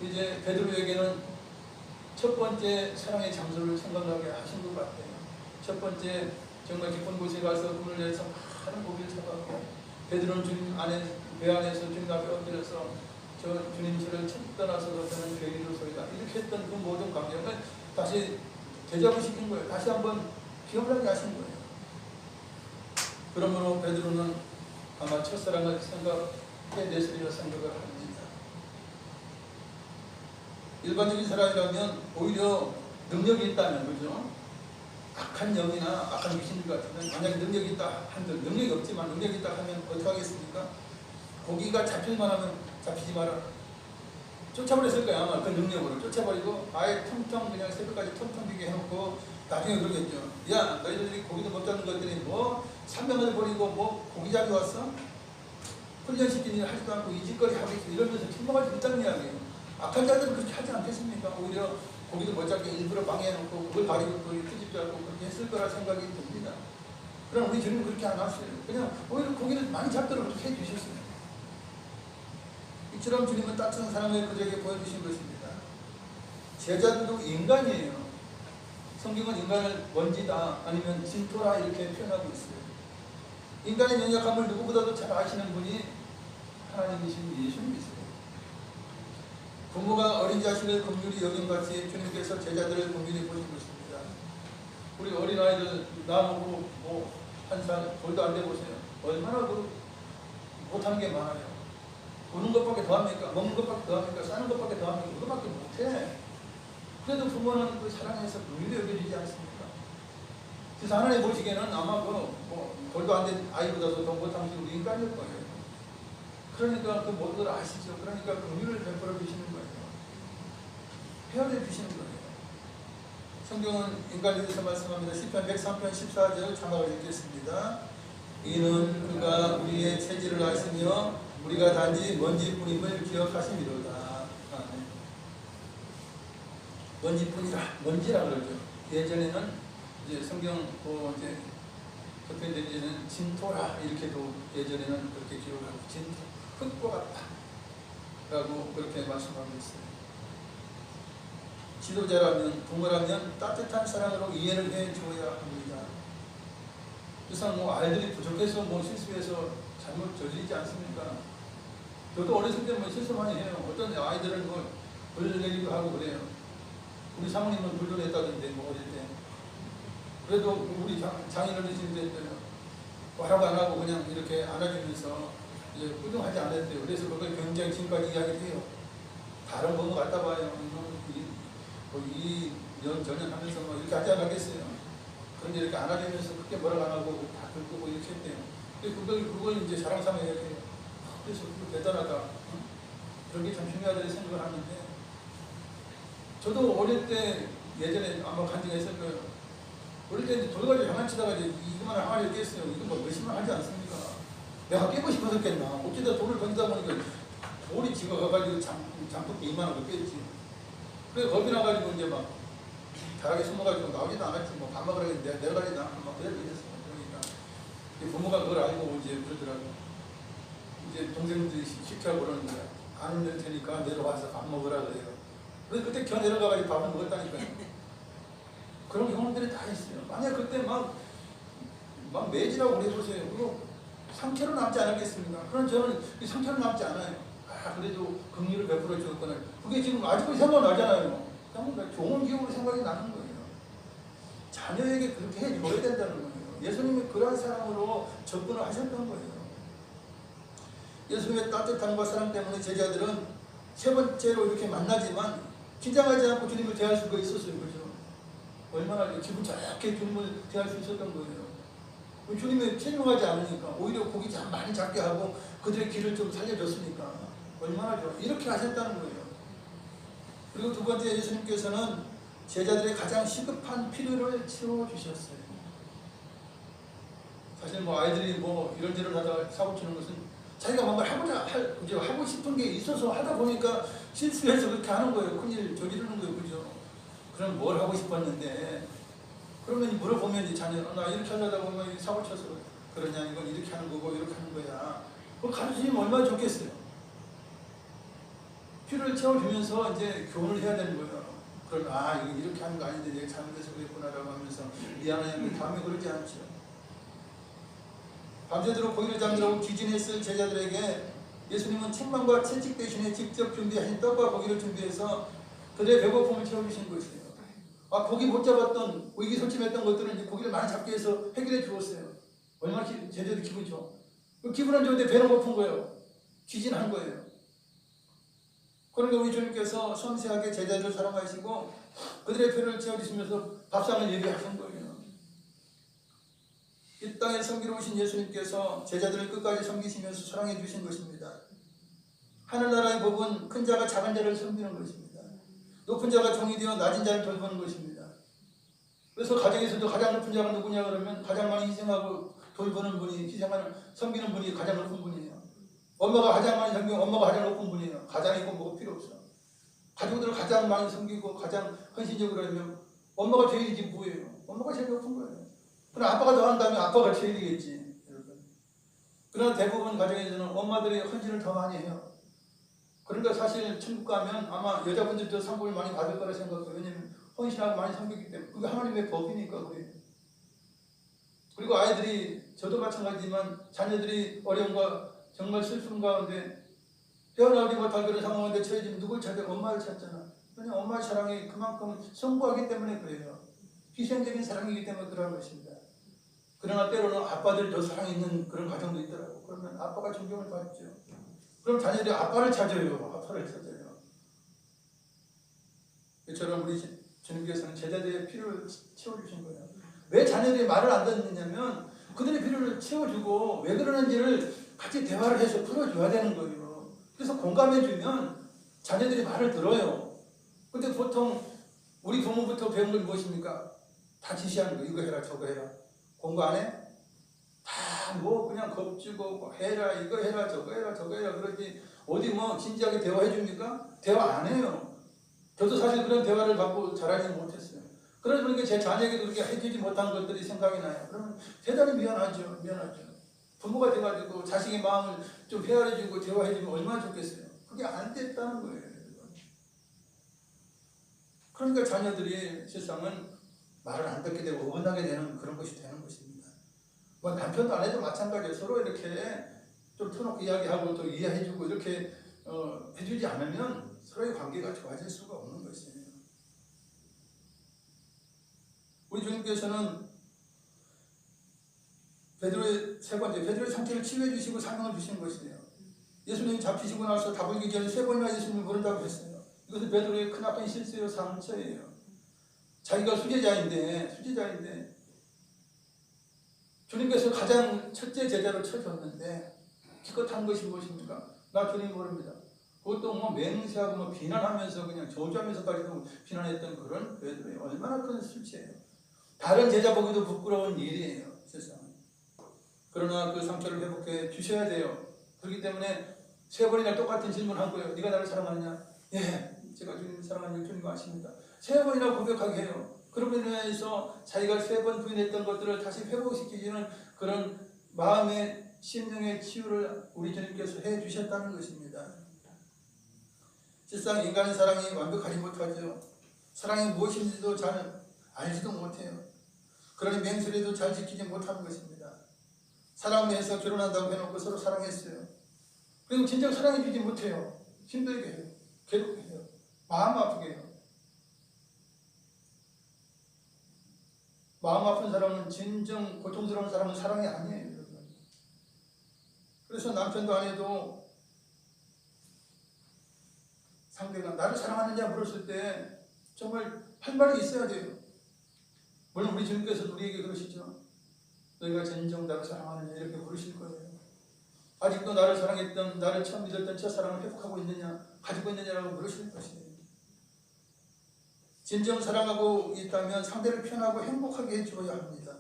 이제 베드로에게는 첫 번째 사랑의 장소를 생각나게 하신 것 같아요. 첫 번째 정말 깊은 곳에 가서 문을 내서 많은 고기를 잡았고 베드로는 주님 배 안에서 주님 앞에 엎드려서 저 주님 저를 떠나서도 저는 죄인으로소이다 이렇게 했던 그 모든 광경을 다시 되잡으시킨 거예요. 다시 한번 기억나게 하신 거예요. 그러므로 베드로는 아마 첫사랑을 생각해냈으리라 생각을 합니다. 일반적인 사람이라면 오히려 능력이 있다면, 그죠? 악한 영이나 악한 귀신들 같으면 만약에 능력이 있다 한들, 능력이 없지만 능력이 있다 하면 어떻게 하겠습니까? 고기가 잡힐만 하면 잡히지 마라. 쫓아버렸을 거야. 아마 그 능력으로 쫓아버리고 아예 텅텅 그냥 새벽까지 텅텅 비게 해놓고 나중에 그러겠죠. 야, 너희들이 고기도 못 잡는 것들이 뭐 산명을 버리고 뭐 고기 잡이 왔어? 훈련시킨 일 하지도 않고 이 짓거리 하고 있어. 이러면서 침묵할 수 있다는 이야기예요. 악한 자들은 그렇게 하지 않겠습니까? 오히려 고기도 못 잡게 일부러 방해해놓고 그걸 가리고 그걸 트집지 않고 그렇게 했을 거라 생각이 듭니다. 그럼 우리 주님은 그렇게 안 하셨어요. 그냥 오히려 고기를 많이 잡도록 그렇게 해주셨어요. 이처럼 주님은 따뜻한 사랑을 그들에게 보여주신 것입니다. 제자들도 인간이에요. 성경은 인간을 먼지다 아니면 진토라 이렇게 표현하고 있어요. 인간의 연약함을 누구보다도 잘 아시는 분이 하나님이신 예수님이세요. 부모가 어린 자식을 긍휼히 여김같이 주님께서 제자들을 긍휼히 보신 것입니다. 우리 어린아이들 나보고 뭐 한 살 돌도 안 돼 보세요. 얼마나 못하는 게 많아요. 우는 것밖에 더합니까? 먹는 것밖에 더합니까? 싸는 것밖에 더합니까? 그것밖에 못해. 그래도 부모는 그 사랑해서 긍휼히 여겨주지 않습니까? 그래서 하나님 보시기에는 아마 돌도 안 된 아이보다도 더 못하는 우리 인간일 거예요. 그러니까 그 모든 걸 아시죠. 그러니까 긍휼을 베풀어 주시는 거예요. 헤아려 주시는 거예요. 성경은 인간에 대해서 말씀합니다. 시편 103편 14절 자막을 읽겠습니다. 이는 그가 우리의 체질을 아시며 우리가 단지 먼지뿐임을 기억하심이로다. 먼지뿐이라, 먼지라 그러죠. 예전에는 이제 성경 이제 그때는 진토라 이렇게도 예전에는 그렇게 기록하고 진토, 흙과 같다라고 그렇게 말씀하고 있어요. 지도자라면 부모라면 따뜻한 사랑으로 이해를 해줘야 합니다. 그래서 뭐 아이들이 부족해서 뭐 실수해서 잘못 저지르지 않습니까? 저도 어렸을 때 뭐 실수 많이 해요. 어떤 아이들은 뭐 불 내기도 하고 그래요. 우리 사모님은 불도 냈다던데 뭐 어릴 때. 그래도 우리 장인어르신들 뭐라고 안 하고 그냥 이렇게 안아주면서 이제 꾸중하지 않았대요. 그래서 그걸 굉장히 지금까지 이야기를 해요. 다른 번호 갖다 봐요. 이 전연하면서 뭐 이렇게 하지 않았겠어요. 그런데 이렇게 안아주면서 크게 뭐라고 안 하고 다 긁고 이렇게 했대요. 그걸 이제 자랑 삼아 얘기해요. 그래서 그거 대단하다. 그런 게 참 중요하다고 생각을 하는데, 저도 어릴 때 예전에 아마 간증 했을 거예요. 어릴 때 이제 돌가지고 장난치다가 이거만 항아리 깼어요. 이거 뭐 몇십만 하지 않습니까? 내가 깨고 싶어서 깼나? 어쩌다 돌을 던지다 보니까 돌이 집어가가지고 장독기 이만한 거 깼지. 그래서 겁이 나가지고 이제 막 다락에 숨어가지고 나오지도 않았지. 뭐 밥 먹으라고 내려가지도 않고 막 그래도 이랬어요. 그러니까 부모가 그걸 알고 이제 그러더라고. 이제 동생들이 시켜고 그러는 거야. 안 될 테니까 내려와서 밥 먹으라 그래요. 그래서 그때 겨 내려가가지고 밥을 먹었다니까요. 그런 경험들이 다 있어요. 만약 그때 막 매지라고 그래보세요. 그거 상처로 남지 않았겠습니까? 그럼 저는 이 상처로 남지 않아요. 그래도 긍휼을 베풀어 주었거나 그게 지금 아직도 생각나잖아요. 그냥 좋은 기억으로 생각이 나는 거예요. 자녀에게 그렇게 해줘야 된다는 거예요. 예수님이 그러한 사랑으로 접근을 하셨던 거예요. 예수님의 따뜻함과 사랑 때문에 제자들은 세 번째로 이렇게 만나지만 긴장하지 않고 주님을 대할 수가 있었어요. 그죠? 얼마나 기분 좋게 주님을 대할 수 있었던 거예요. 주님이 체념하지 않으니까 오히려 고기 많이 잡게 하고 그들의 길을 좀 살려줬으니까 얼마나 좋아. 이렇게 하셨다는 거예요. 그리고 두 번째, 예수님께서는 제자들의 가장 시급한 필요를 채워주셨어요. 사실 뭐 아이들이 뭐 이런저런 하다가 사고 치는 것은 자기가 뭔가 하고 싶은 게 있어서 하다 보니까 실수해서 그렇게 하는 거예요. 큰일 저지르는 거예요. 그죠? 그럼 뭘 하고 싶었는데, 그러면 물어보면 자녀, 나 이렇게 하려다 보면 사고 쳐서 그러냐, 이건 이렇게 하는 거고 이렇게 하는 거야. 그걸 가르치면 얼마나 좋겠어요. 필요를 채워주면서 이제 교훈을 해야 되는 거예요. 그럼 이거 이렇게 하는 거 아닌데 내가 잘못해서 그랬구나라고 하면서 미안해요. 다음에 그러지 않죠. 밤새도록 고기를 잡느라고 기진했을 제자들에게 예수님은 책망과 채찍 대신에 직접 준비하신 떡과 고기를 준비해서 그들의 배고픔을 채워주신 것이에요. 고기 못 잡았던, 의기소침했던 것들은 이제 고기를 많이 잡게 해서 해결해 주었어요. 얼마나 제자들 기분 좋아. 그 기분은 좋은데 배는 고픈 거예요. 기진한 거예요. 그러니까 우리 주님께서 섬세하게 제자들을 사랑하시고 그들의 배를 채워주시면서 밥상을 예비하신 거예요. 이 땅에 섬기러 오신 예수님께서 제자들을 끝까지 섬기시면서 사랑해 주신 것입니다. 하늘나라의 법은 큰 자가 작은 자를 섬기는 것입니다. 높은 자가 종이 되어 낮은 자를 돌보는 것입니다. 그래서 가정에서도 가장 높은 자가 누구냐 그러면 가장 많이 희생하고 돌보는 분이, 희생하는, 섬기는 분이 가장 높은 분이에요. 엄마가 가장 많이 섬기고 엄마가 가장 높은 분이에요. 가장이고 뭐가 필요 없어. 가족들을 가장 많이 섬기고 가장 헌신적으로 하면 엄마가 제일이지 뭐예요. 엄마가 제일 높은 거예요. 그럼 아빠가 더 한다면 아빠가 제일이겠지. 여러분. 그러나 대부분 가정에서는 엄마들이 헌신을 더 많이 해요. 그러니까 사실 천국 가면 아마 여자분들도 상급을 많이 받을 거라 생각해요. 왜냐면 헌신하고 많이 섬기기 때문에. 그게 하나님의 법이니까 그래요. 그리고 아이들이, 저도 마찬가지지만 자녀들이 어려움과 정말 슬픔 가운데 헤어나오지 못할 그런 상황인데 저희 집 누굴 찾아? 엄마를 찾잖아. 그냥 엄마의 사랑이 그만큼 성부하기 때문에 그래요. 희생적인 사랑이기 때문에 그러는 것입니다. 그러나 때로는 아빠들이 더 사랑이 있는 그런 가정도 있더라고. 그러면 아빠가 존경을 받죠. 그럼 자녀들이 아빠를 찾아요. 아빠를 찾아요. 이처럼 우리 주님께서는 제자들의 필요를 채워주신 거예요. 왜 자녀들이 말을 안 듣느냐면 그들의 필요를 채워주고 왜 그러는지를 같이 대화를 해서 풀어줘야 되는 거예요. 그래서 공감해주면 자녀들이 말을 들어요. 근데 보통 우리 부모부터 배운 건 무엇입니까? 다 지시하는 거. 이거 해라 저거 해라. 공부 안 해? 다 뭐 그냥 겁주고 뭐 해라 이거 해라 저거 해라 저거 해라 그러지 어디 뭐 진지하게 대화해 줍니까? 대화 안 해요. 저도 사실 그런 대화를 받고 자라지 못했어요. 그러다 보니까 제 자녀에게도 그렇게 해주지 못한 것들이 생각이 나요. 그러면 대단히 미안하죠. 부모가 돼가지고 자식의 마음을 좀 헤아려주고 대화해주면 얼마나 좋겠어요. 그게 안 됐다는 거예요. 그러니까 자녀들이 세상은 말을 안 듣게 되고 어긋나게 되는 그런 것이 되는 것입니다. 뭐 남편도 아내도 마찬가지예요. 서로 이렇게 좀 터놓고 이야기하고 또 이해해주고 이렇게 해주지 않으면 서로의 관계가 좋아질 수가 없는 것이에요. 우리 주님께서는 베드로의 세 번째, 베드로의 상처를 치유해 주시고 사명을 주신 것이에요. 예수님이 잡히시고 나서 다불기 전에 3번이나 예수님을 부른다고 했어요. 이것은 베드로의 크나큰 실수요, 상처예요. 자기가 수제자인데 주님께서 가장 첫째 제자로 쳐줬는데 기껏한 것이 무엇입니까? 나 주님 모릅니다. 그것도 뭐 맹세하고 뭐 비난하면서 그냥 저주하면서까지도 비난했던 그런 베드로의 얼마나 큰 수치예요. 다른 제자 보기도 부끄러운 일이에요. 세상은. 그러나 그 상처를 회복해 주셔야 돼요. 그렇기 때문에 3번이나 똑같은 질문한 거예요. 네가 나를 사랑하느냐? 예, 제가 주님을 사랑하는 주님 아십니다. 3번이나 고백하게 해요. 그러고 인해서 자기가 3번 부인했던 것들을 다시 회복시키는 그런 마음의 심령의 치유를 우리 주님께서 해 주셨다는 것입니다. 실상 인간의 사랑이 완벽하지 못하죠. 사랑이 무엇인지도 잘 알지도 못해요. 그러니 맹세리도 잘 지키지 못하는 것입니다. 사랑해서 결혼한다고 해놓고 서로 사랑했어요. 그리고 진정 사랑해주지 못해요. 힘들게 해요. 괴롭게 해요. 마음 아프게 해요. 마음 아픈 사람은 진정 고통스러운 사람은 사랑이 아니에요. 여러분. 그래서 남편도 아내도 상대가 나를 사랑하느냐 물었을 때 정말 할 말이 있어야 돼요. 물론 우리 주님께서도 우리에게 그러시죠. 너희가 진정 나를 사랑하느냐 이렇게 부르실 거예요. 아직도 나를 사랑했던, 나를 처음 믿었던 첫사랑을 회복하고 있느냐, 가지고 있느냐라고 물으실 것이에요. 진정 사랑하고 있다면 상대를 편하고 행복하게 해주어야 합니다.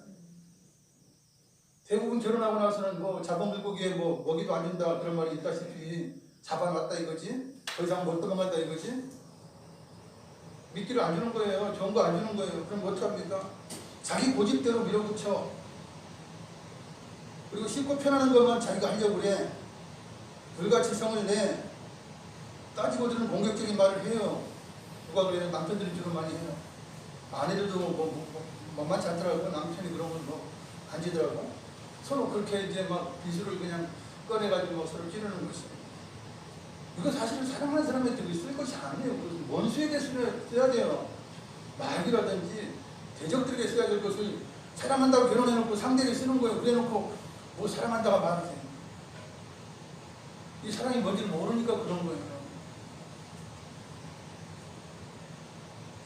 대부분 결혼하고 나서는 뭐 잡아물고기에 뭐 먹이도 안 준다 그런 말이 있다시피 잡아놨다 이거지, 더 이상 못 도망간다 이거지, 미끼를 안 주는 거예요. 좋은 거 안 주는 거예요. 그럼 어떡합니까? 자기 고집대로 밀어붙여. 그리고 쉽고 편안한 것만 자기가 하려고 그래. 불같이 성을 내. 따지고 드는 공격적인 말을 해요. 누가 그래요? 남편들이 주로 많이 해요. 아내들도 만만치 않더라고. 남편이 그러면 간지더라고. 서로 그렇게 이제 막 비수를 그냥 꺼내가지고 서로 찌르는 것이에요. 이거 사실은 사랑하는 사람한테 쓸 것이 아니에요. 원수에게 써야 돼요. 말이라든지 대적들에게 써야 될 것을 사랑한다고 결혼해놓고 상대를 쓰는 거예요. 그래놓고 뭐 사랑한다가 말하세요. 이 사랑이 뭔지를 모르니까 그런 거예요.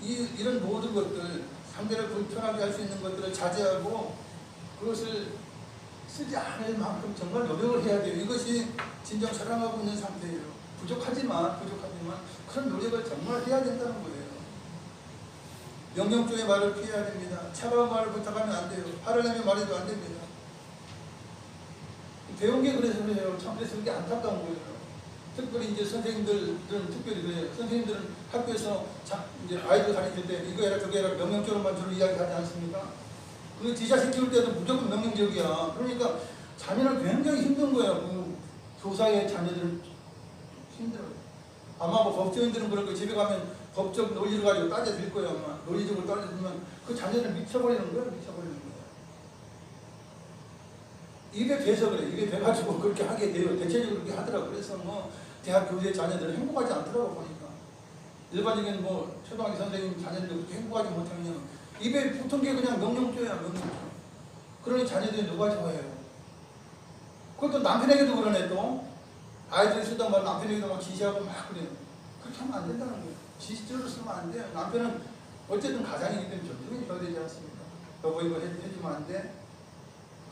이런 모든 것들, 상대를 불편하게 할 수 있는 것들을 자제하고 그것을 쓰지 않을 만큼 정말 노력을 해야 돼요. 이것이 진정 사랑하고 있는 상태예요. 부족하지만 그런 노력을 정말 해야 된다는 거예요. 명령조의 말을 피해야 됩니다. 차가운 말을 부탁하면 안 돼요. 화를 내면 말해도 안 됩니다. 배운 게 그래서 그래요. 참 그래서 그게 안타까운 거예요. 특별히 이제 선생님들은 특별히 그래요. 선생님들은 학교에서 이제 아이들 가르칠 때 이거 해라 저거 해라 명령적으로만 주로 이야기하지 않습니까? 그 지자식 키울 때도 무조건 명령적이야. 그러니까 자녀는 굉장히 힘든 거야. 그 교사의 자녀들은 힘들어요. 아마 뭐 법조인들은 그런 거 집에 가면 법적 논리를 가지고 따져들 거야. 아마 논리적으로 따져들면 그 자녀들은 미쳐버리는 거야. 미쳐버리는 거야. 입에 배서 그래. 입에 배가지고 그렇게 하게 돼요. 대체적으로 그렇게 하더라고. 그래서 뭐 대학 교수의 자녀들은 행복하지 않더라고 보니까. 일반적인 뭐 초등학교 선생님 자녀들도 그렇게 행복하지 못하면 입에 붙은 게 그냥 명령조야. 명령조. 그러니 자녀들이 누가 좋아해요? 그것도 남편에게도 그러네 또. 아이들이 쓰던 말 남편에게도 막 지시하고 막 그래요. 그렇게 하면 안 된다는 거예요. 지시적으로 쓰면 안 돼요. 남편은 어쨌든 가장이기 때문에 존중해 줘야 되지 않습니까? 여보 이거 해주면 안 돼?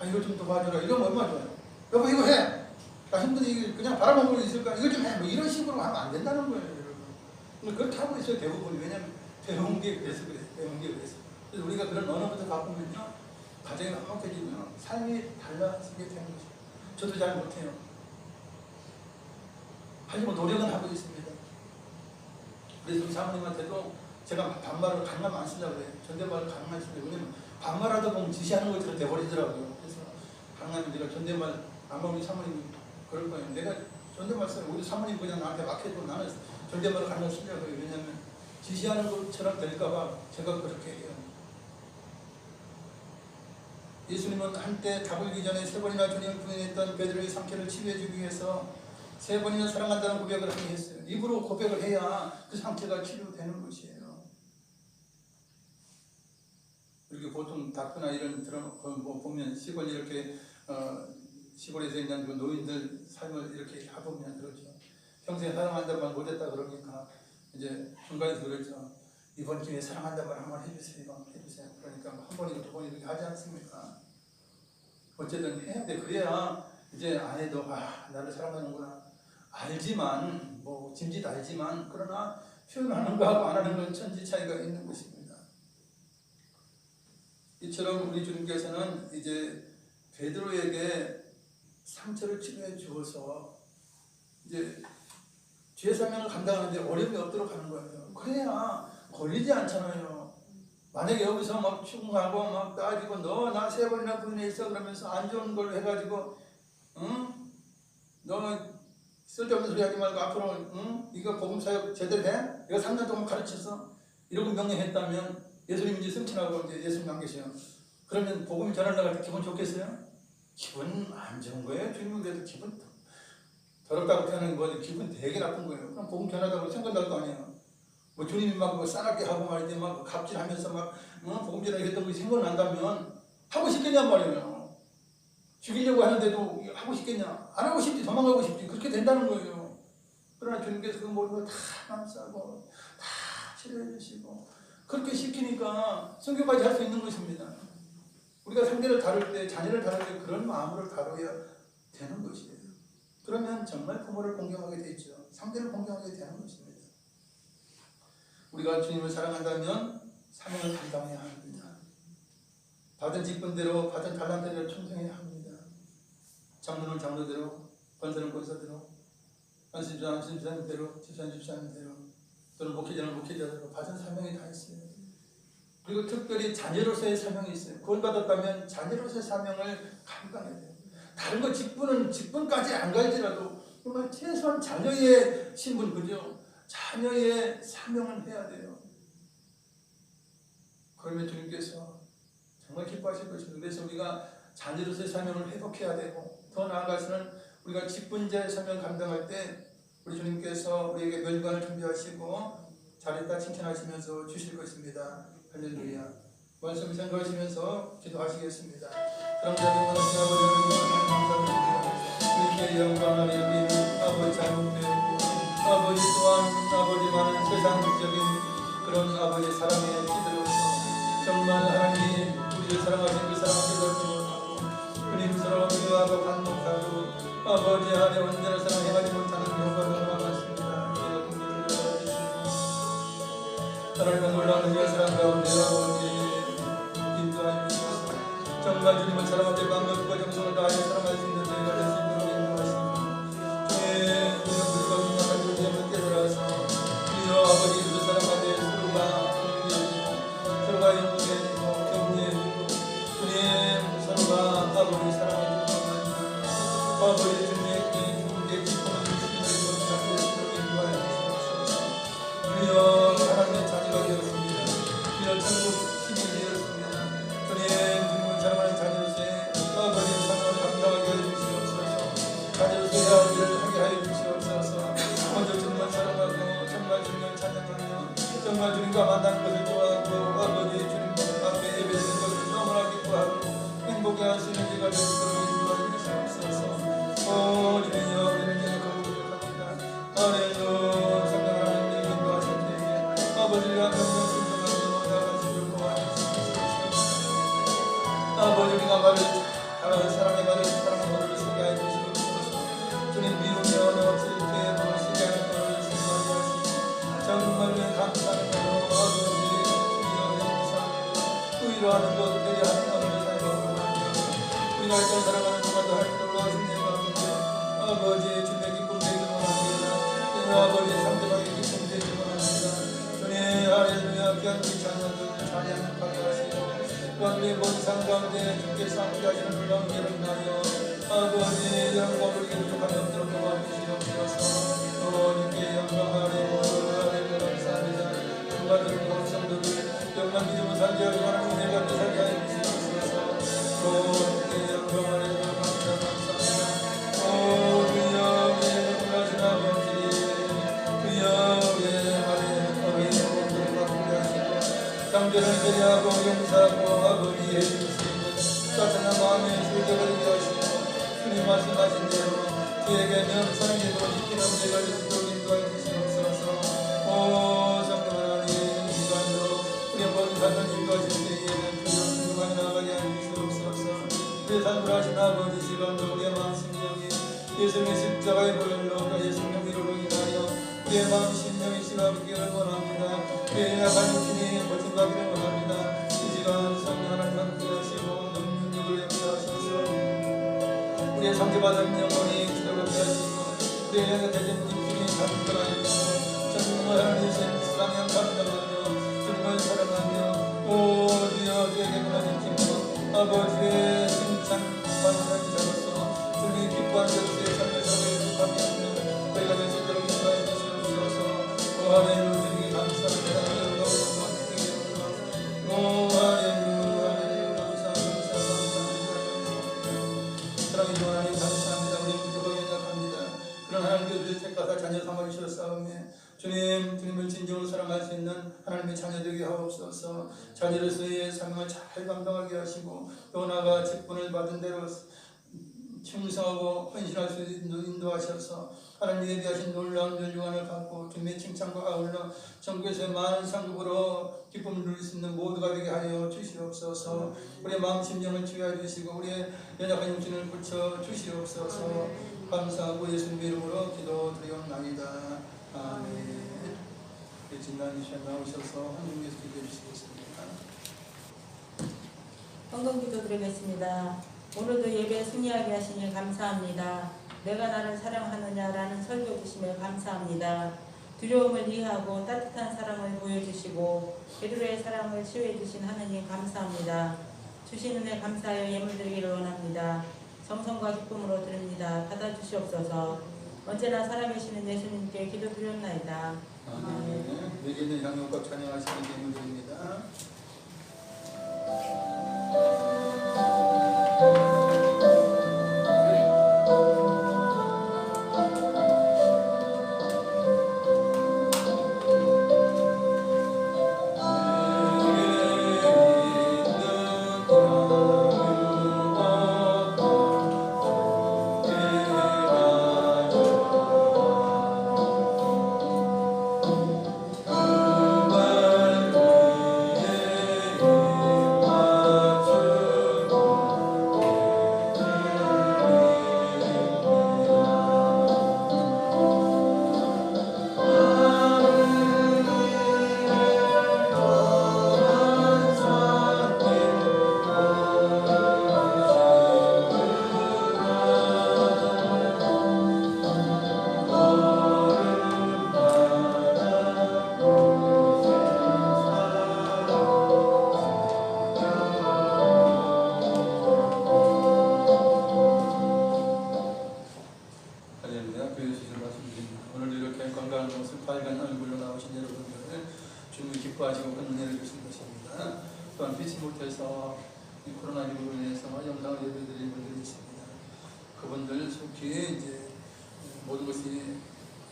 아 이거 좀 더 봐줘라. 이러면 얼마나 좋아요. 여보 이거 해. 나 힘든데 그냥 바라보고 있을까? 이거 좀 해. 뭐 이런 식으로 하면 안 된다는 거예요. 여러분. 그렇게 하고 있어요 대부분. 왜냐면 배운 게 그래서 그래. 배운 게 그래서. 그래서 우리가 그런 언어부터 바꾸면요. 가정이 화목해지면 삶이 달라지게 되는 거죠. 저도 잘 못해요. 하지만 노력은 하고 있습니다. 그래서 우리 사모님한테도 제가 반말을 강남 안 쓰려고 해요. 존댓말을 강남 안 쓰려고. 왜냐면 반말하다 보면 지시하는 것처럼 돼버리더라고요. 그래서 강남에 내가 존댓말 아마 우리 사모님 그럴 거예요. 내가 존댓말 써요. 우리 사모님 그냥 나한테 막혀도 나는 존댓말을 강남 쓰려고 해요. 왜냐면 지시하는 것처럼 될까봐 제가 그렇게 해요. 예수님은 한때 다불기 전에 3번이나 주님을 부인했던 베드로의 상처를 치유해주기 위해서 3번이나 사랑한다는 고백을 하게 했어요. 입으로 고백을 해야 그 상처가 치료되는 것이에요. 이렇게 보통 다큐나 이런 드라마 뭐 보면 시골 이렇게 시골에서 있는 그 노인들 삶을 이렇게 해보면 그렇죠. 평생 사랑한다는 말 못했다 그러니까 이제 중간에서 그랬죠. 이번 기회에 사랑한다는 말 한번 해주세요. 그러니까 한 번이고 두 번이고 하지 않습니까? 어쨌든 해야 돼. 그래야 이제 아내도 나를 사랑하는구나 알지만 뭐 짐짓 알지만 그러나 표현하는 거하고 안 하는 건 천지 차이가 있는 것입니다. 이처럼 우리 주님께서는 이제 베드로에게 상처를 치료해 주어서 이제 죄 사명을 감당하는데 어려움이 없도록 하는 거예요. 그래야 걸리지 않잖아요. 만약에 여기서 막 추궁하고 막 따지고 너 나 3번이나 부인했어 그러면서 안 좋은 걸 해가지고 응? 너 쓸데없는 소리 하지 말고 앞으로 응? 이거 복음사역 제대로 해? 이거 3년 동안 가르쳤어? 이러고 명령했다면 예수님 이제 승천하고 이제 예수님 안 계셔요. 그러면 복음 전할 나갈 때 기분 좋겠어요? 기분 안 좋은 거예요. 주님은 그래도 기분 더럽다고 표현하는 거지 기분 되게 나쁜 거예요. 그럼 복음 전하다고 생각날 거 아니에요. 뭐 주님이 막 싸납게 하고 말이지 막 갑질하면서 막 복음 전하게 했던 거 생각난다면 하고 싶겠냔 말이에요. 죽이려고 하는데도 하고 싶겠냐? 안 하고 싶지 도망가고 싶지 그렇게 된다는 거예요. 그러나 주님께서 그 모든 걸 다 감싸고 다 치료해 주시고 그렇게 시키니까 선교까지 할 수 있는 것입니다. 우리가 상대를 다룰 때 자녀를 다룰 때 그런 마음으로 다뤄야 되는 것이에요. 그러면 정말 부모를 공경하게 되죠. 상대를 공경하게 되는 것입니다. 우리가 주님을 사랑한다면 사명을 감당해야 합니다. 받은 직분대로 받은 달란트대로 충성해야 합니다. 장로는 장로대로, 권사는 권사대로, 안수집사는 집사님대로, 집사는 집사님대로, 또는 목회자는 목회자대로 받은 사명이 다 있어요. 그리고 특별히 자녀로서의 사명이 있어요. 구원받았다면 자녀로서의 사명을 감당해야 돼요. 다른 거 직분까지 안 갈지라도 정말 최소한 자녀의 신분, 그죠? 자녀의 사명을 해야 돼요. 그러면 주님께서 정말 기뻐하실 것입니다. 그래서 우리가 자녀로서의 사명을 회복해야 되고 더 나아가서는 우리가 직분자의 사명을 감당할 때 우리 주님께서 우리에게 멸관을 준비하시고 잘했다 칭찬하시면서 주실 것입니다. 할렐루야. 말씀 생각하시면서 기도하시겠습니다. 사랑자님 하나님 아버지 감사드립니다. 주님께 영광하며 아버지 잘못 배웠고 아버지 또한 아버지 많은 세상적인 그런 아버지 사랑에 찌들어서 정말 하나님 우리를 사랑하신 그 사랑을 깨닫지 못하고 주님처럼 미워하고 반목하고 아버지 안에 언제나 사랑해하지 못하는 경우가 너무 많습니다. 하나님의 놀라운 그 사랑 가운데 아버지 인도하여 주셔서 정말 주님을 사랑하지 마음과 정성을 다하여 사랑할 수 있는 저희가 될 수 있도록 인도하시고 주의 우리가 운명한 존재를 깨달아서 주여 아버지 그 사랑하되 서로가 영원해지고 격려해주고 주님 서로가 아버지 사랑해주고 아버지 주님께 기쁨을 주시는 것을 인도하여 주시옵소서. 주여 하나님의 자녀가 되었습니다. 주여 천국 시민이 되었습니다. 주님을 사랑하는 자녀로서의 아버지의 사랑을 감당하게 하여 주시옵소서. 자녀로서의 아버지를 하게 하여 주시옵소서. 먼저 주님을 사랑하고 정말 주님을 찬양하며 정말 주님과 만나는 것을 좋아하고 아버지 주님 앞에 예배드리는 것을 너무나 기뻐하고 행복해 하시는 제가 될 수 있도록 인도하여 주시옵소서. 오 주여 우리는 예배하고 부족합니다. 할렐루야 성령하나님 인도하실 때에 아버지가 명령 순종하며 나아가시길 도와주시옵소서. 아버지 우리가 말을 사랑의 말을 사랑의 말을 쓰게 하여 주시옵소서. 주님 미움이 언어 없을 때 몸을 쓰게 하는 것을 신고하시고 정말 감사합니다. 아버지 주여 감사합니다. 의로하는 것 배려하는 언어를 사용하고 우리가 어떤 사랑하는 것마다 할 놀라우신 내 가운데 아버지 주님의 기쁨 되기를 원합니다. 아버지 상대방의 기쁨 되기를 원합니다. 주님 할렐루야 귀한 우리 자녀들 자녀는 받아가시고 우리 모든 삶 가운데 주께서 함께 하시는 놀라운 예를 인하여 아버지 영광을 계속하며 없도록 도와주시옵소서. 주님께 영광하리고 감사합니다. 주가들은 감성들을 영광 믿음을 살게 하고 하나님 은혜 가운데 살게 하여 주시옵소서. 주님께 영광하리고 감사합니다. 오 주여 우리의 놀라신 아버지 주여 우리의 어린 영혼들을 바꾸게 하시고 장전을 배려하고 용서하고 아버지 해줄 수 있는 따뜻한 마음의 술적을 되게 하시고 주님 말씀하신 대로 그에게 명성의 힘으로 지키는 내가 되도록 인도하여 주시옵소서. 오 성령 하나님 이 시간도 우리의 모든 삶을 인도하실 때에는 주여 순종하며 나가게 하여 주시옵소서. 우리의 삶을 하신 아버지 시간도 우리의 마음 심령이 예수님의 십자가의 보혈로 그의 생명 위로로 인하여 우리의 마음 심령이 시가하기를 원합니다. 우리의 약한 육신이 고침받기를 원합니다. 이 시간 성령 하나님 함께 하시고 능력을 역사하셔서 우리의 상처받은 영혼이 기도롭게 하시고 우리의 영의 대전 입술이 감격하여 주시고 정말 하나님의 사랑에 감격하며 주님을 사랑하며 오 주여 주에게 무너진 기쁨 아버지의 칭찬받는 자로서 주님이 기뻐하는 자로서의 삶을 살아가게 축복하며 저희가 될 수 있도록 인도하여 주시옵소서. 오 할렐루야 주님께 감사합니다. 오 할렐루야 감사합니다. 사랑의 주 하나님 감사합니다. 우리는 부족하게 생각합니다. 그런 하나님께 우리를 택하사 자녀 삼아주셨사오매 주님을 진정으로 사랑할 수 있는 하나님의 자녀 되게 하옵소서. 자녀로서의 삶을 잘 감당하게 하시고 또 나아가 직분을 받은 대로 충성하고 헌신할 수 있는 인도하셔서 하나님이 예비하신 놀라운 멸류관을 받고 주님의 칭찬과 아울러 전국에서의 많은 상급으로 기쁨을 누릴 수 있는 모두가 되게 하여 주시옵소서. 우리의 마음 심령을 치유하여 주시고 우리의 연약한 육신을 고쳐 주시옵소서. 감사하고 예수님의 이름으로 기도드리옵나이다. 아멘. 진단이 잘 나오셔서 하나님께서 기도해 주시겠습니다. 성경 기도 드리겠습니다. 오늘도 예배 승리하게 하시니 감사합니다. 내가 나를 사랑하느냐라는 설교 주심에 감사합니다. 두려움을 이해하고 따뜻한 사랑을 보여주시고 베드로의 사랑을 치유해 주신 하느님 감사합니다. 주신 은혜 감사하여 예물 드리기를 원합니다. 정성과 기쁨으로 드립니다. 받아주시옵소서. 언제나 살아계시는 예수님께 기도드렸나이다. 아멘. 여기 있는 향유과 찬양하시는 예물들입니다. 구하시고 큰 은혜를 주신 것입니다. 또한 빛이 못해서 이 코로나19로 인해서 영상을 예배드리는 분들이 있습니다. 그분들 속히 이제 모든 것이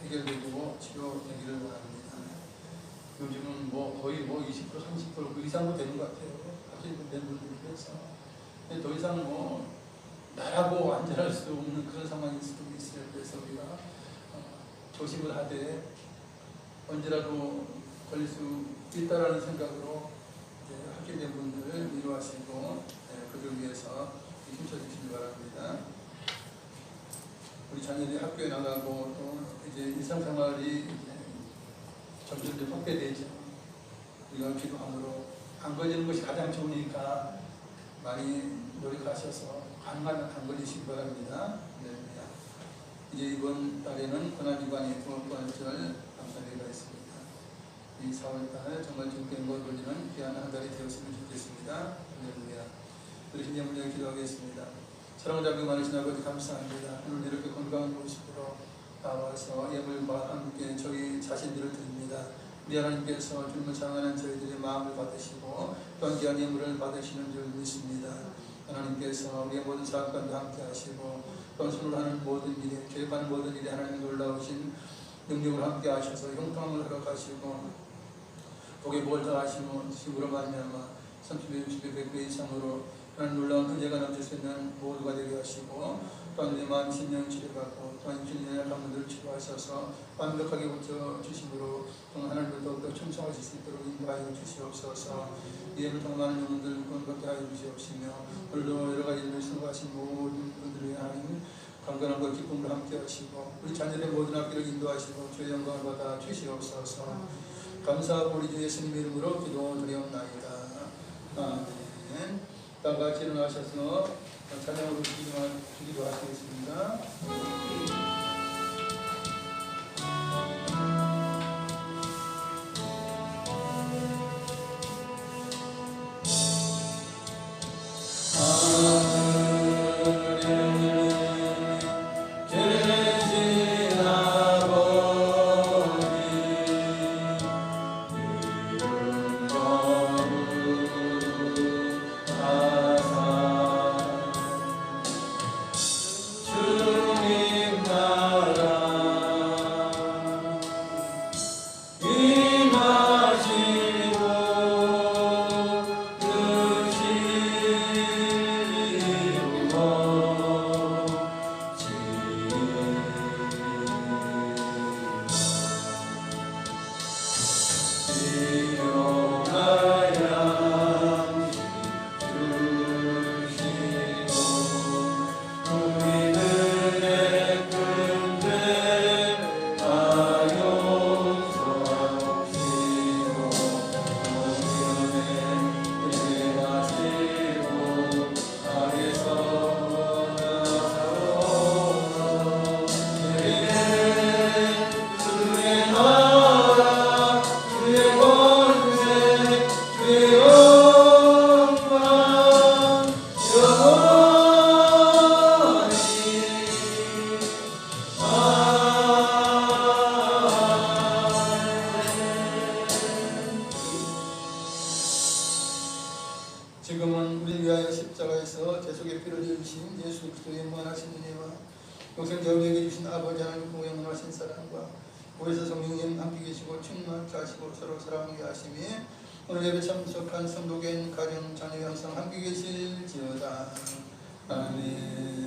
해결되고 치료되기를 바랍니다. 요즘은 거의 20% 30% 그 이상도 되는 것 같아요. 확진된 분들이. 그래서 더 이상 나라고 안전할 수 없는 그런 상황일 수도 있어요. 그래서 우리가 조심을 하되 언제라도 걸릴 수 있다라는 생각으로 확진된 분들을 위로하시고 그들 위해서 힘써 주시기 바랍니다. 우리 자녀들이 학교에 나가고 또 이제 일상생활이 점점 더 확대되죠. 우리가 기도함으로 안 걸리는 것이 가장 좋으니까 많이 노력하셔서 가능하면 안 걸리시기 바랍니다. 네. 이제 이번 달에는 고난주간이 두 번째 감사회가 있습니다. 이 4월달 정말 주께 영광을 돌리는 귀한 한 달이 되었으면 좋겠습니다. 할렐루야. 우리 신령 문제 기도하겠습니다. 사랑을 잡고 많으신 아버지 감사합니다. 오늘 이렇게 건강한 모습으로 나와서 예물과 함께 저희 자신들을 드립니다. 우리 하나님께서 주님을 사랑하는 저희들의 마음을 받으시고 또한 귀한 예물을 받으시는 줄 믿습니다. 하나님께서 우리의 모든 사업관도 함께 하시고 또한 손으로 하는 모든 일에 계획하는 모든 일에 하나님 놀라우신 능력을 함께 하셔서 형통함을 허락하시고 복에 복을 더하시고 힘으로 말미암아 30배, 60배, 100배 이상으로 하나님 놀라운 은혜가 넘칠 수 있는 모두가 되게 하시고 또한 내 마음 심령 치료받고 또한 주님의 약한 분들을 치료하셔서 완벽하게 고쳐주심으로 또한 하나님을 더욱더 충성하실 수 있도록 인도하여 주시옵소서. 예를 통하는 영혼들 구원받게 하여 주시옵시며 오늘도 여러 가지 일을 수고하신 모든 분들의 하나님 강건함과 기쁨을 함께 하시고 우리 자녀들의 모든 앞길을 인도하시고 주의 영광을 받아 주시옵소서. 감사하고 우리 주 예수님의 이름으로 기도드리옵나이다. 아멘. 다 같이 일어나셔서 찬양으로 주기도 하시겠습니다. 지금은 우리 위하여 십자가에서 대속의 피를 흘리신 예수 그리스도의 무한하신 은혜와 영생 저우리에게 주신 아버지 하나님 그 영원하신 사랑과 보혜사 성령님 함께 계시고 충만케 하시고 서로 사랑하게 하심이 오늘 예배 참석한 성도계인 가정 자녀 항상 함께 계실지어다. 아멘.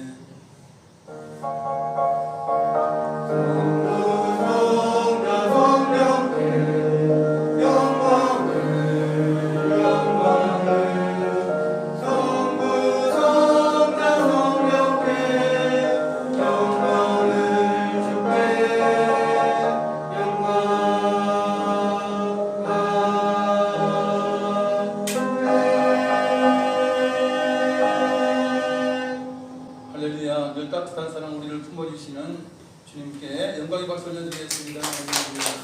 할렐루야. 늘 따뜻한 사랑 우리를 품어주시는 주님께 영광의 박수 올려드리겠습니다. 할렐루야.